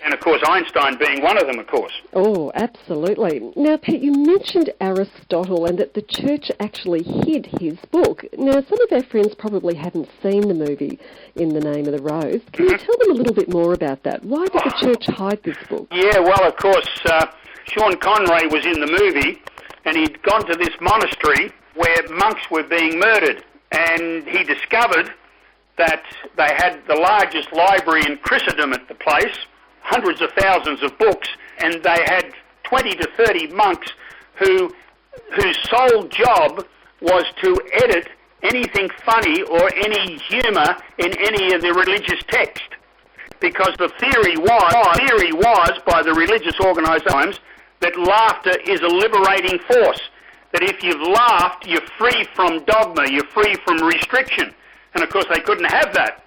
And, of course, Einstein being one of them, of course. Oh, absolutely. Now, Pete, you mentioned Aristotle and that the church actually hid his book. Now, some of our friends probably haven't seen the movie In the Name of the Rose. Can you tell them a little bit more about that? Why did the church hide this book? Yeah, well, of course, Sean Connery was in the movie, and he'd gone to this monastery where monks were being murdered. And he discovered that they had the largest library in Christendom at the place, hundreds of thousands of books, and they had 20 to 30 monks whose sole job was to edit anything funny or any humour in any of the religious text. Because the theory was by the religious organisations that laughter is a liberating force, that if you've laughed, you're free from dogma, you're free from restriction. And of course they couldn't have that.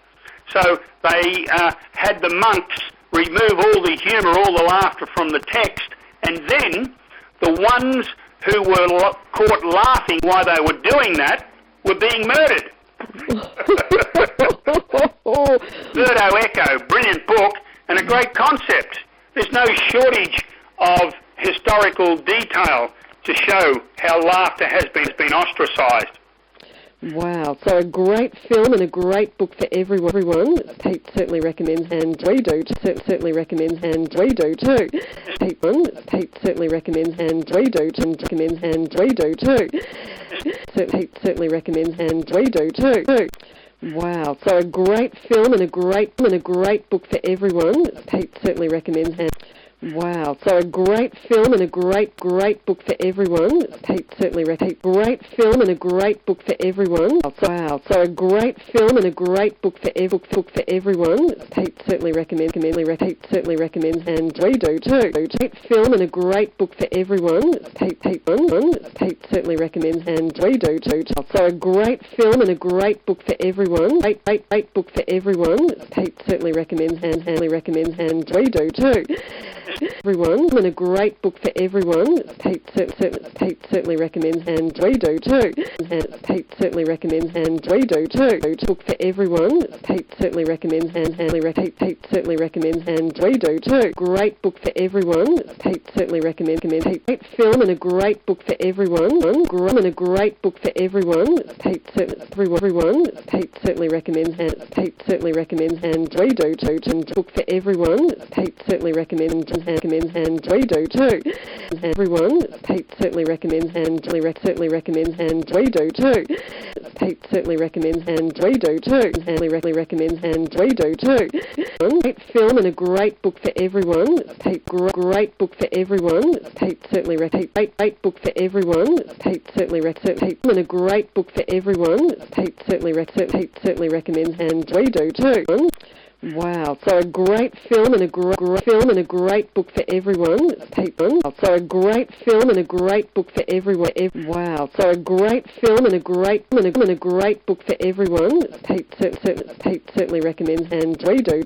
So they had the monks remove all the humour, all the laughter from the text, and then the ones who were caught laughing while they were doing that were being murdered. Verdo Echo, brilliant book and a great concept. There's no shortage of historical detail to show how laughter has been ostracised. Wow, so a great film and a great book for everyone. Pete certainly recommends, and we do. Certainly recommends, and we do too. Pete certainly recommends, and we do. And recommends, and we do too. Pete certainly recommends, and we do too. Wow, so a great film and a great book for everyone. Pete certainly recommends, and wow, so a great film and a great book for everyone. Pete certainly recommends. Great film and a great book for everyone. Wow, so a great film and a great book for everyone. Pete certainly recommends. Pete certainly recommends, and we do too. Great film and a great book for everyone. Pete certainly recommends, and we do too. So a great film and a great book for everyone. Great book for everyone. Pete certainly recommends, and we do too. Everyone, and a great book for everyone. Pete certainly recommends, and we do too. Pete certainly recommends, and we do too. Book for everyone. Pete certainly recommends, and Pete certainly recommends, and we do too. Great book for everyone. Pete certainly recommends. Great film and a great book for everyone. And a great book for everyone. Pete certainly recommends, and Pete certainly recommends, and we do too. And book for everyone. Pete certainly recommends. and we do too. Everyone, Pete certainly recommends and certainly recommends and we do too. Pete certainly recommends and we do too. Certainly recommends and we do too. Great film and a great book for everyone. Pete, great book for everyone. Pete certainly great book for everyone. Pete certainly Pete and a great book for everyone. Pete certainly recommends and we do too. Wow! So a great film and a great book for everyone. Pete. So a great film and a great book for everyone. Wow! So a great film and a great book for everyone. Pete certainly recommends and we do.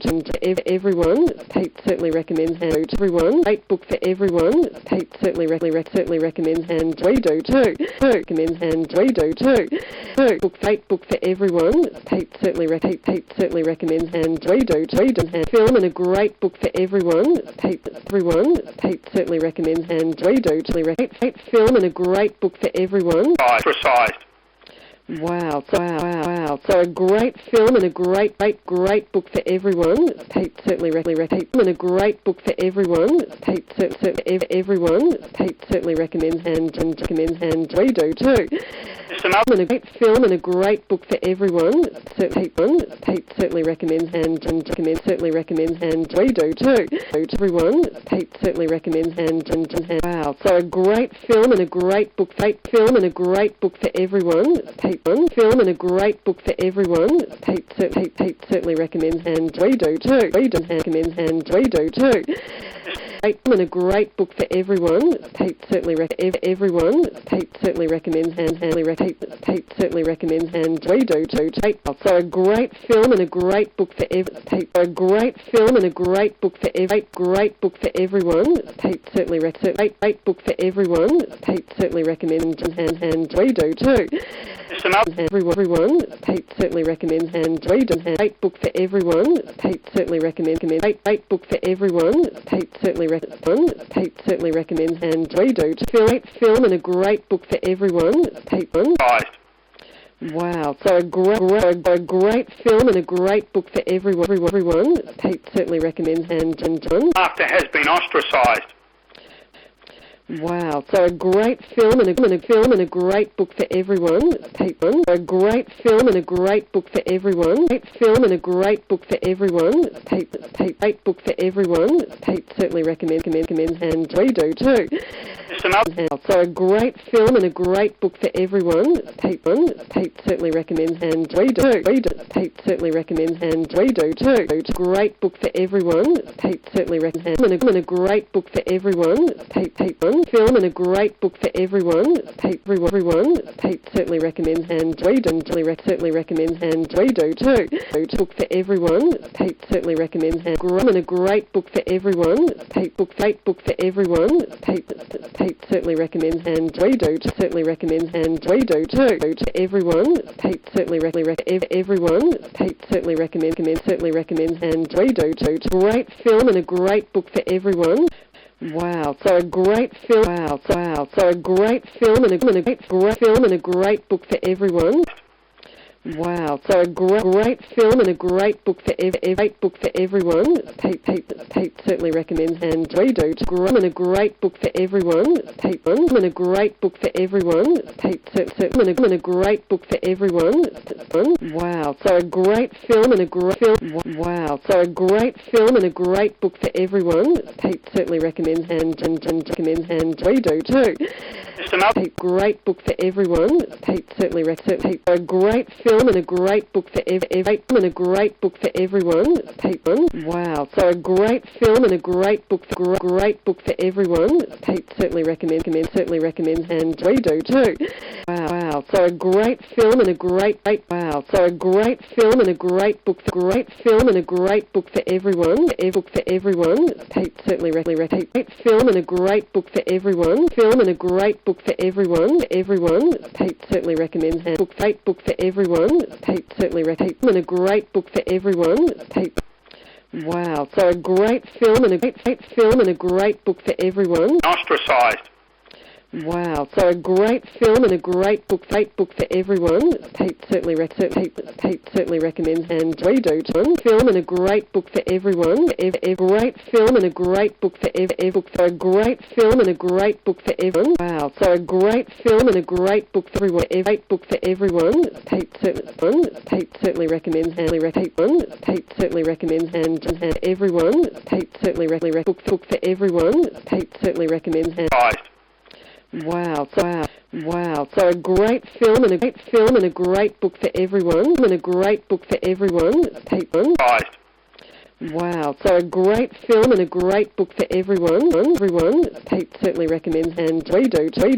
Everyone. Pete certainly recommends and everyone. Great book for everyone. Pete certainly recommends and we do too. Recommends and we do too. Great book for everyone. Pete certainly recommends and we do. Film and a great book for everyone. Pete certainly recommends and we do. Great film and a great book for everyone. Precise. Wow! So a great film and a great book for everyone. Pete certainly recommends and a great book for everyone. Pete certainly recommends and we do too. And a great film and a great book for everyone. Pete certainly recommends and we do too. Everyone, Pete certainly recommends and wow! So a great film and a great book for everyone. Pete film and a great book for everyone. Pete certainly recommends and we do too. Recommends and we do too. Great and a great book for everyone. Pete certainly everyone. Pete certainly recommends and Pete certainly recommends and we do too. So a great film and a great book for Pete. A great film and a great book for great book for everyone. Pete certainly great book for everyone. Pete certainly recommends and we do too. Everyone, Pete certainly recommends and we do. Great book for everyone. Pete certainly recommends. Great book for everyone. Pete certainly recommends and we do. Great film and a great book for everyone. Pete. Wow! So a great film and a great book for everyone. Pete certainly recommends and After has been ostracised. Wow! So a great film and a great book for everyone. Pete. A great film and a great book for everyone. Great film and a great book for everyone. Pete. Great book for everyone. Pete certainly recommends and we do too. So a great film and a great book for everyone. Pete certainly recommends and we do. Pete certainly recommends and we do too. Great book for everyone. Pete certainly recommends and a great book for everyone. Pete film and a great book for everyone. Pete certainly recommends and we do. Certainly recommends and we do too. Book for everyone. Pete certainly recommends and a great book for everyone. Pete book for everyone. Pete certainly recommends and we do. Certainly recommends and we do too. To everyone. Pete certainly everyone. Pete certainly recommends and we do too. Great film and a great book for everyone. Wow! So a great film. Wow! So a great film and a great book for everyone. Wow! So a great film and a great book for everyone. Pete certainly recommends and we do. And a great book for everyone. Pete and a great book for everyone. Pete certainly and a great book for everyone. Wow! So a great film and a great wow! So a great film and a great book for everyone. Pete certainly recommends and we do too. Pete, great book for everyone. Pete certainly recommends a great film and a great book for everyone. Pete, wow! So a great film and a great book for everyone. Pete certainly recommends and we do too. Wow! So a great film and a great wow! So a great film and a great book for everyone. Pete certainly recommends great film and a great book for everyone. Film and a great book for everyone. Pete certainly recommends and great book for everyone. Pete certainly recommends and a great book for everyone. Pete. Wow! So a great film and a great book for everyone. Ostracised. Wow, so a great film and a great book for everyone. Pete certainly recommends, and we do too. Film and a great book for everyone. A great film and a great book for a great film and a great book for everyone. Wow, so a great film and a great book for everyone. A great book for everyone. Pete certainly recommends, and Pete certainly recommends, and everyone. Pete certainly recommends book for everyone. Pete certainly recommends, and wow, so a great film and a great book for everyone, and a great book for everyone. Wow, so a great film and a great book for everyone. Pete certainly recommends, and we do too.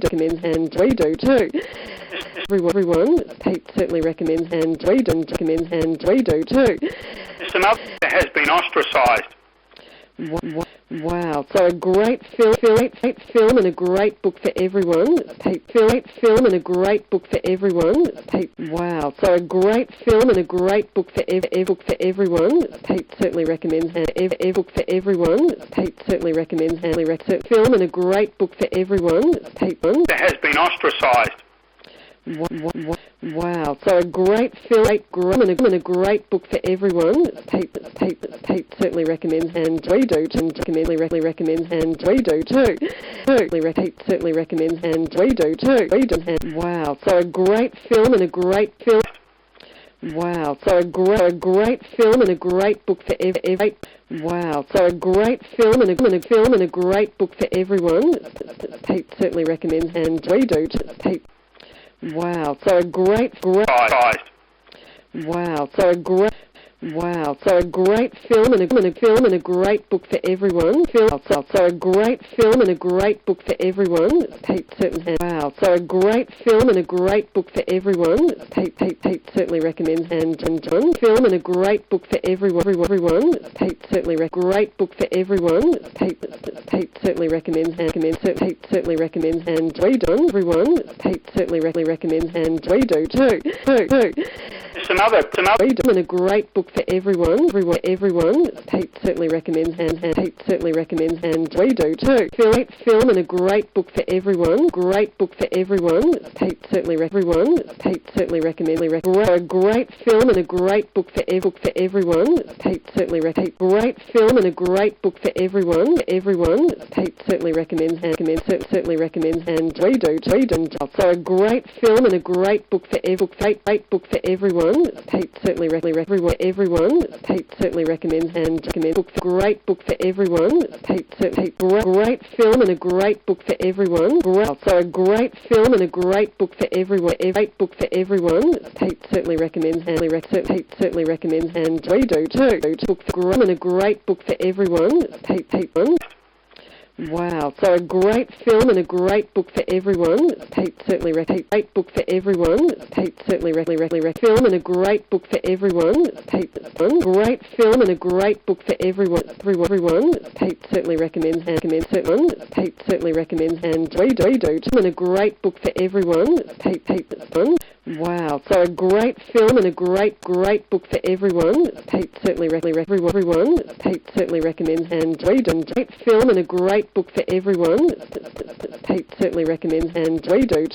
Everyone, Pete certainly recommends, and we do too. Some other has been ostracised. Wow, so a great film and a great book for everyone. Great film and a great book for everyone. Wow, so a great film and a great book for everyone. Pete certainly recommends, and book for everyone. Pete certainly recommends, and film and a great book for everyone. That has been ostracised. Wow, so a great film and a great book for everyone. Pete certainly recommends, and we do too. Recommends, and we do too. Pete certainly recommends, and we do too. Wow, so a great film and a great film. Wow, so a great film and a great book for everyone. Wow, so a great film and a great book for everyone. Pete certainly recommends, and we do too. Wow, so a great film and a great book for everyone. So a great film and a great book for everyone. Pete certainly. Wow, so a great film and a great book for everyone. Pete certainly recommends, and film and a great book for everyone. Pete certainly great book for everyone. Pete certainly recommends, and Pete certainly recommends, and we do everyone. Pete certainly recommends, and we do too. Some other and a great book for everyone. Pete certainly recommends, and Pete certainly recommends, and we do too. Great film and a great book for everyone. Great book for everyone. Pete certainly recommends. A great film and a great book for everyone. Pete certainly recommends. Great film and a great book for everyone. Pete certainly recommends, and certainly recommends, and we do too. So a great film and a great book for everyone. Pete certainly everyone. Pete certainly recommends, and great book for everyone. Pete great film and a great book for everyone. So a great film and a great book for everyone. Pete certainly recommends, and Pete certainly recommends, and we do too. Book for and a great book for everyone. Pete. Wow, so a great film and a great book for everyone. Pete certainly great book for everyone. Pete certainly film and a great book for everyone. Pete great film and a great book for everyone. Pete certainly recommends, and Pete certainly recommends, and we do and a great book for everyone. Pete. Wow, so a great film and a great book for everyone. Pete certainly everyone. Pete certainly recommends, and we do great film and a great book for everyone. Pete certainly recommends, and we do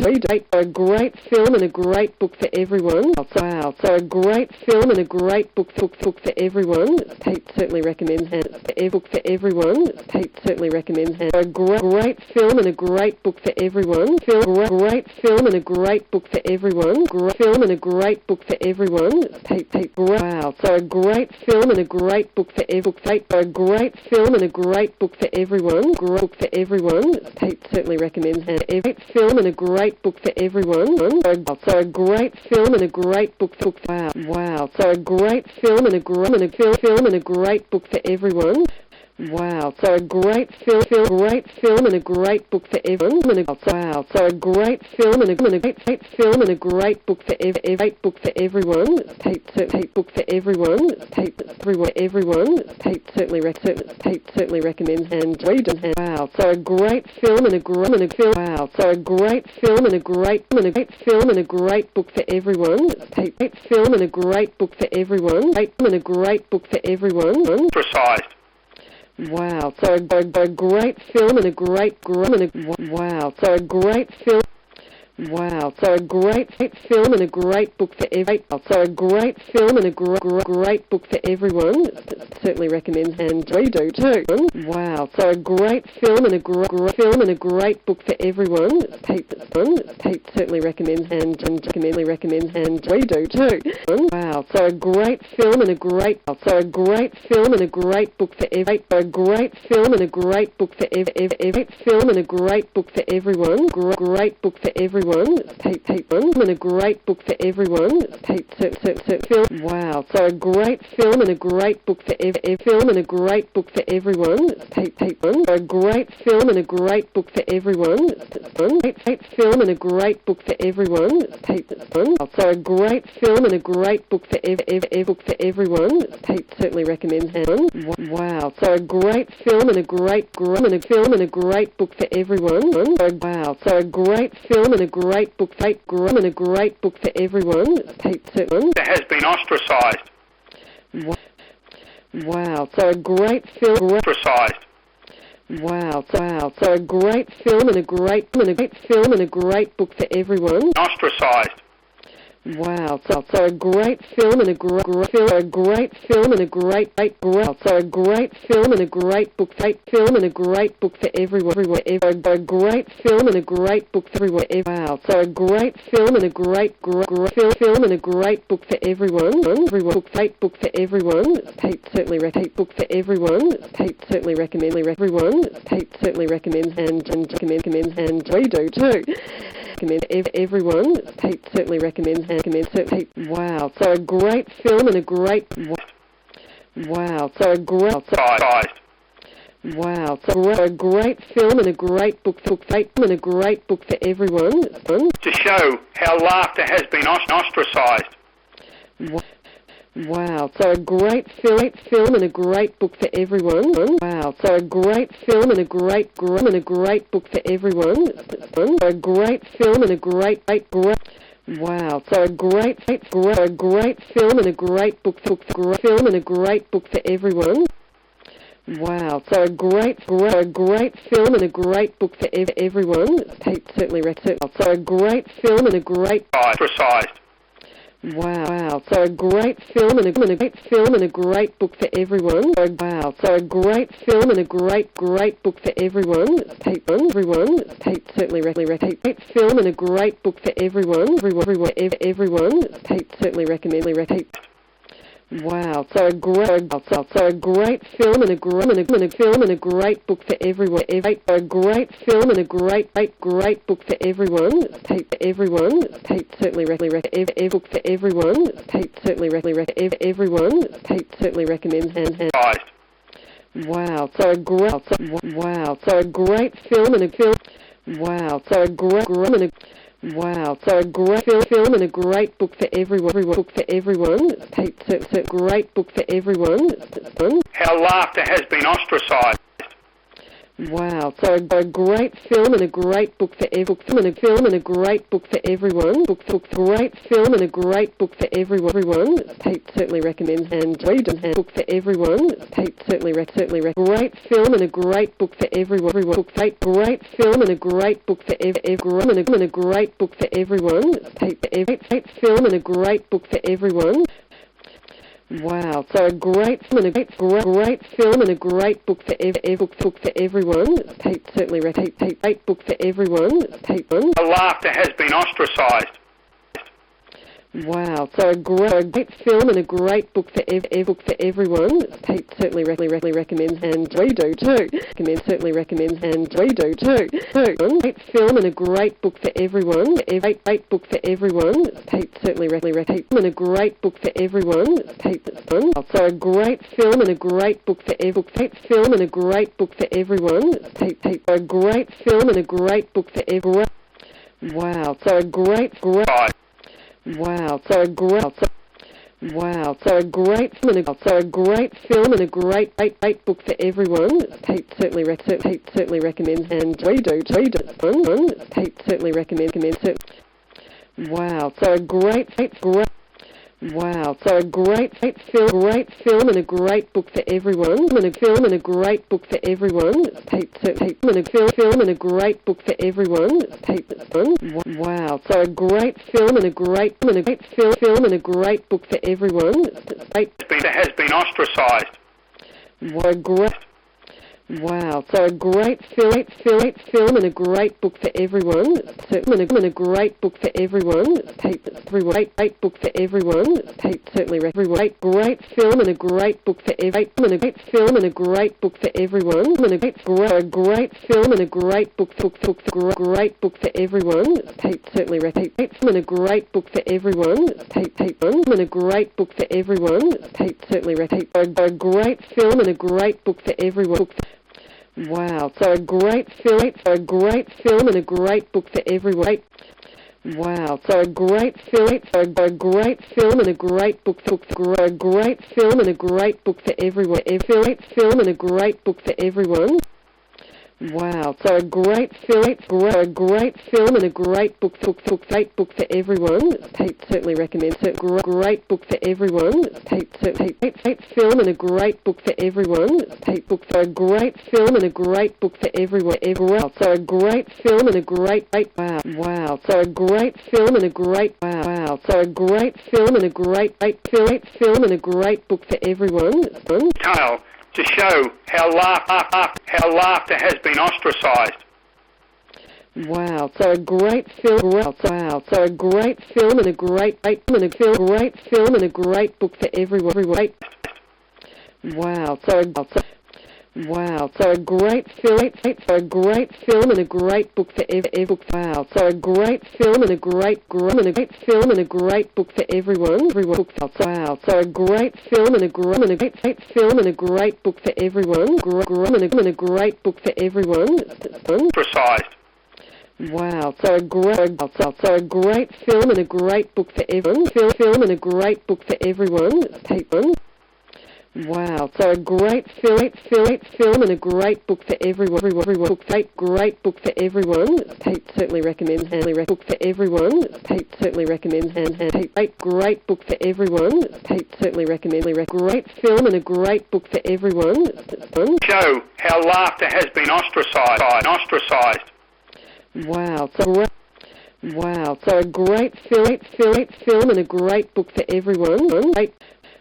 a great film and a great book for everyone. Wow, so a great film and a great book for everyone. Pete certainly recommends, and a book for everyone. Pete certainly recommends, and a great film and a great book for everyone. Great film and a great book for everyone. Film and a great book for everyone. Pete. Wow, so a great film and a great book for everyone. A great film and a great book for everyone. Book for everyone. Pete certainly recommends, and a great film and a great book for everyone. So a great film and a great book for wow. So a great film and a great book for everyone. Wow, so a great film and a great book for everyone. Wow, so a great film and a great book for everyone. Pete book for everyone. Pete everyone. Pete certainly recommends, and we do. Wow, so a great film and a great wow, so a great film and a great book for everyone. Pete film and a great book for everyone. And a great book for everyone. Precise. Wow, so a great film and a great wow, so a great film. Wow, so a great film and a great book for so a great film and a great book for everyone. Certainly recommends, and we do too. Wow, so a great film and a great book for everyone. Pete certainly recommends, and recommends, and we do too. Wow, so a great film and a great book for a great film and a great book for film and a great book for everyone. Great book for everyone. And a great book for everyone. Film. Wow, so a great film and a great book for film and a great book for everyone. A great film and a great book for everyone. Great film and a great book for everyone. So a great film and a great book for everyone. Certainly recommends. Wow, so a great film and a great film and a great book for everyone. Wow, so a great film and a great book for everyone. That has been ostracised. Wow, so a great film. Ostracised. Wow, so a great film and a great film and a great book for everyone. Ostracised. Wow, so a great film and a great film and a great so a great film and a great book for everyone. A great film and a great book for everyone. Wow, so a great film and a great film and a great book for everyone. Book for everyone. Certainly book for everyone. Certainly recommends everyone. Certainly recommends, and recommends, and we do too. Everyone. Certainly recommends. Wow, so a great film and a great. Wow, so a great. Wow, so a great film and a great book for everyone. To show how laughter has been ostracised. Wow, so a great film and a great book for everyone. Wow, so a great film and a great book for everyone. A great film and a great. Wow, so a great film and a great book for everyone. Wow, so a great film and a great book for everyone. Certainly recommends. So a great film and a great. Ostracised. Wow, so a great film and a great book for everyone. Wow, so a great film and a great book for everyone. Everyone. Certainly recommends. Great film and a great book for everyone. Everyone. Certainly recommends. Wow, so a great film and a film and a great book for everyone. A great film and a great book for everyone. Everyone. Certainly recommends. Book for everyone. Certainly everyone. Certainly recommends, and. Wow, so a great film and a film. Wow, so a great Wow, so a great film and a great book for everyone. Great book for everyone. How laughter has been ostracised. Wow, so a great film and a great book for everyone. Film and a great book for everyone. Great film and a great book for everyone. Certainly recommends, and book for everyone. Certainly great film and a great book for everyone. Great film and a great book for everyone. And a great book for everyone. Great film and a great book for everyone. Wow, so a great film and a great film and a great book for everyone. Certainly great book for everyone. How laughter has been ostracised. Wow, so a great film and a great book for everyone. Certainly recommends, and we do too. Certainly recommends, and we do too. Great film and a great book for everyone. Great book for everyone. Certainly recommends, and a great book for everyone. So a great film and a great book for film and a great book for everyone. A great film and a great book for everyone. Wow, so a great. Wow, so a great film and a great book for everyone. Certainly recommends, and we do. Certainly recommends. Wow, so a great Wow, so a great film and a great book for everyone. And a film and a great book for everyone. And a film and a great book for everyone. Wow, so a great film and a great film and a great book for everyone. Has been ostracised. Wow, so a great film and a great book for everyone. And a great book for everyone. Great book for everyone. Certainly great film and a great book for everyone. And a great film and a great book for everyone. And a great film and a great book great book for everyone. Certainly and a great book for everyone. And a great book for everyone. Certainly a great film and a great book for everyone. Wow, so a great film and a great book for everyone. Wow, so a great film and a great book a great film and a great book for everyone. Film and a great book for everyone. Wow, so a great film and a great book for everyone. Certainly recommend. Great book for everyone. Great film and a great book for everyone. So a great film and a great book for everyone. So a great film and a great wow. So a great film and a great wow. So a great film and a great film and a great book for everyone. Tale to show how laughter has been ostracised. Wow, so a great film. Wow, so a great film and a great film and a great book for everyone. Wow, wow, so a great film and a great book for everyone. Wow, so a great film and a great film and a great book for everyone. Wow, so a great film and a great film and a great book for everyone. And a great book for everyone. Ostracised. Wow, so a great film and a great book for everyone. Film and a great book for everyone. Wow, so a great film and a great book for everyone. Great book for everyone. Certainly recommend. Book for everyone. Certainly recommend. Great book for everyone. Certainly recommend. Great film and a great book for everyone. Show how laughter has been ostracised. Wow, so a great film and a great book for everyone.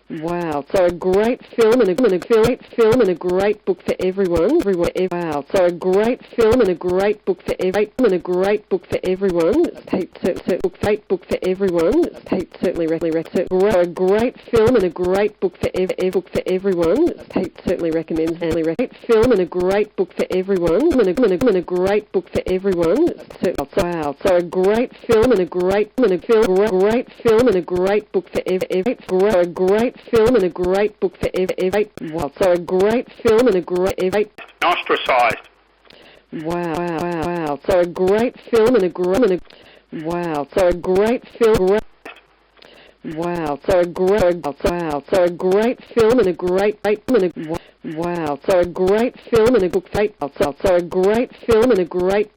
Wow, so a great film and a film and a great book for everyone. Wow, so a great film and a great book for everyone. And a great book for everyone. Great book for everyone. Certainly recommend. A great film and a great book for everyone. Certainly recommend. Great film and a great book for everyone. And a great book for everyone. Wow, so a great film and a great film and a great book for everyone. A great film and a great book for everyone. Wow, so a great film and a great ostracised. Wow, so a great film and a great wow, so a great film. Wow, so a great film and a great wow, so a great film and a book so a great film and a great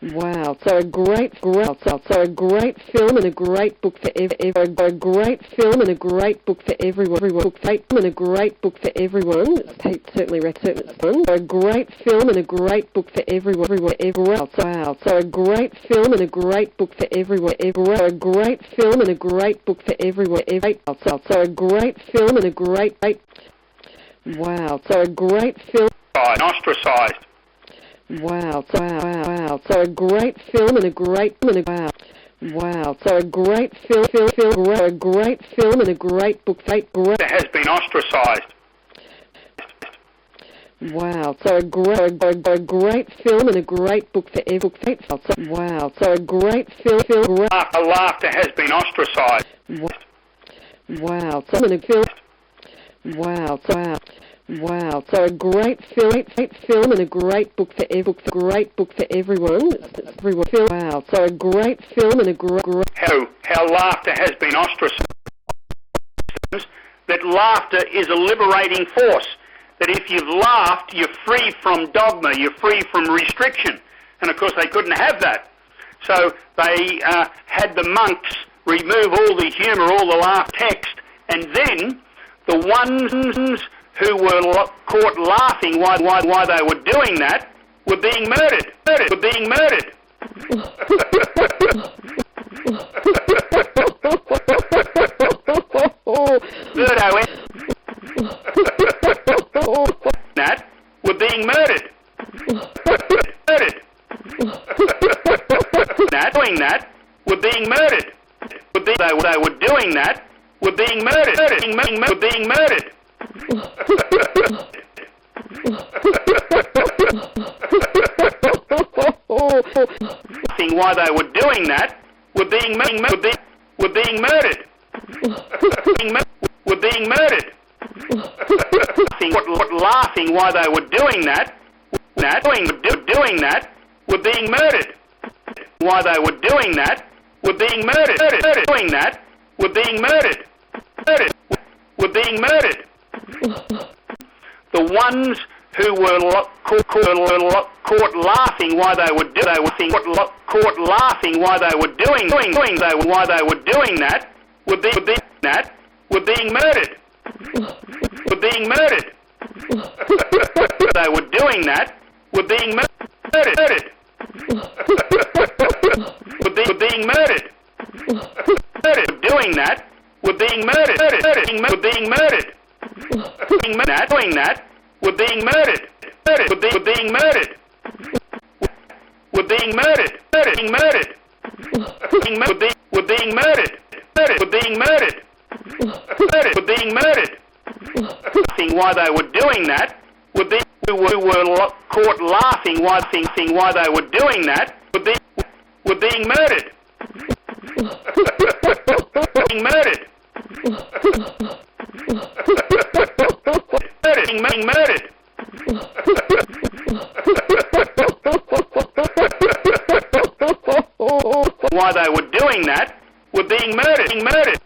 wow, so a great film and a great book for everyone. A great film and a great book for everyone. And a great book for everyone. Certainly recommend. A great film and a great book for everyone. Wow, so a great film and a great book for everyone. A great film and a great book for everyone. So a great film and a great wow, so a great film ostracised. Wow, so a great film and a great wow, so a great film a great film and a great book has been ostracised. Wow, so a great film and a great book for everyone. Wow, so a great film Laughter has been ostracised. Wow, so a film wow, so a great film and a great book for everyone. Wow, so a great film and a great how laughter has been ostracized. That laughter is a liberating force. That if you've laughed, you're free from dogma, you're free from restriction. And of course they couldn't have that. So they had the monks remove all the humour, all the laugh text, and then the ones who were caught laughing while they were doing that were being murdered. Were being murdered. That were being murdered. Murdered. That doing that were being murdered. They were doing that were being murdered. Were being murdered. Why they were doing that were being murdered. Were being murdered. Laughing while they were doing that. Doing that were being murdered. While they were doing that were being murdered. Doing that were being murdered. Were being murdered. The ones who were caught laughing while they were caught laughing while they were doing that were being murdered. Were being murdered. They were doing that were being murdered. Were being murdered. Doing that were being murdered. Were being murdered. Doing that were being murdered. Were being murdered. Were being murdered. Being murdered. Were being murdered. Were being murdered. Were being murdered. While they were doing that were being who were caught laughing while they were doing that were being murdered. Being murdered. Being murdered. While they were doing that were being murdered. Being murdered.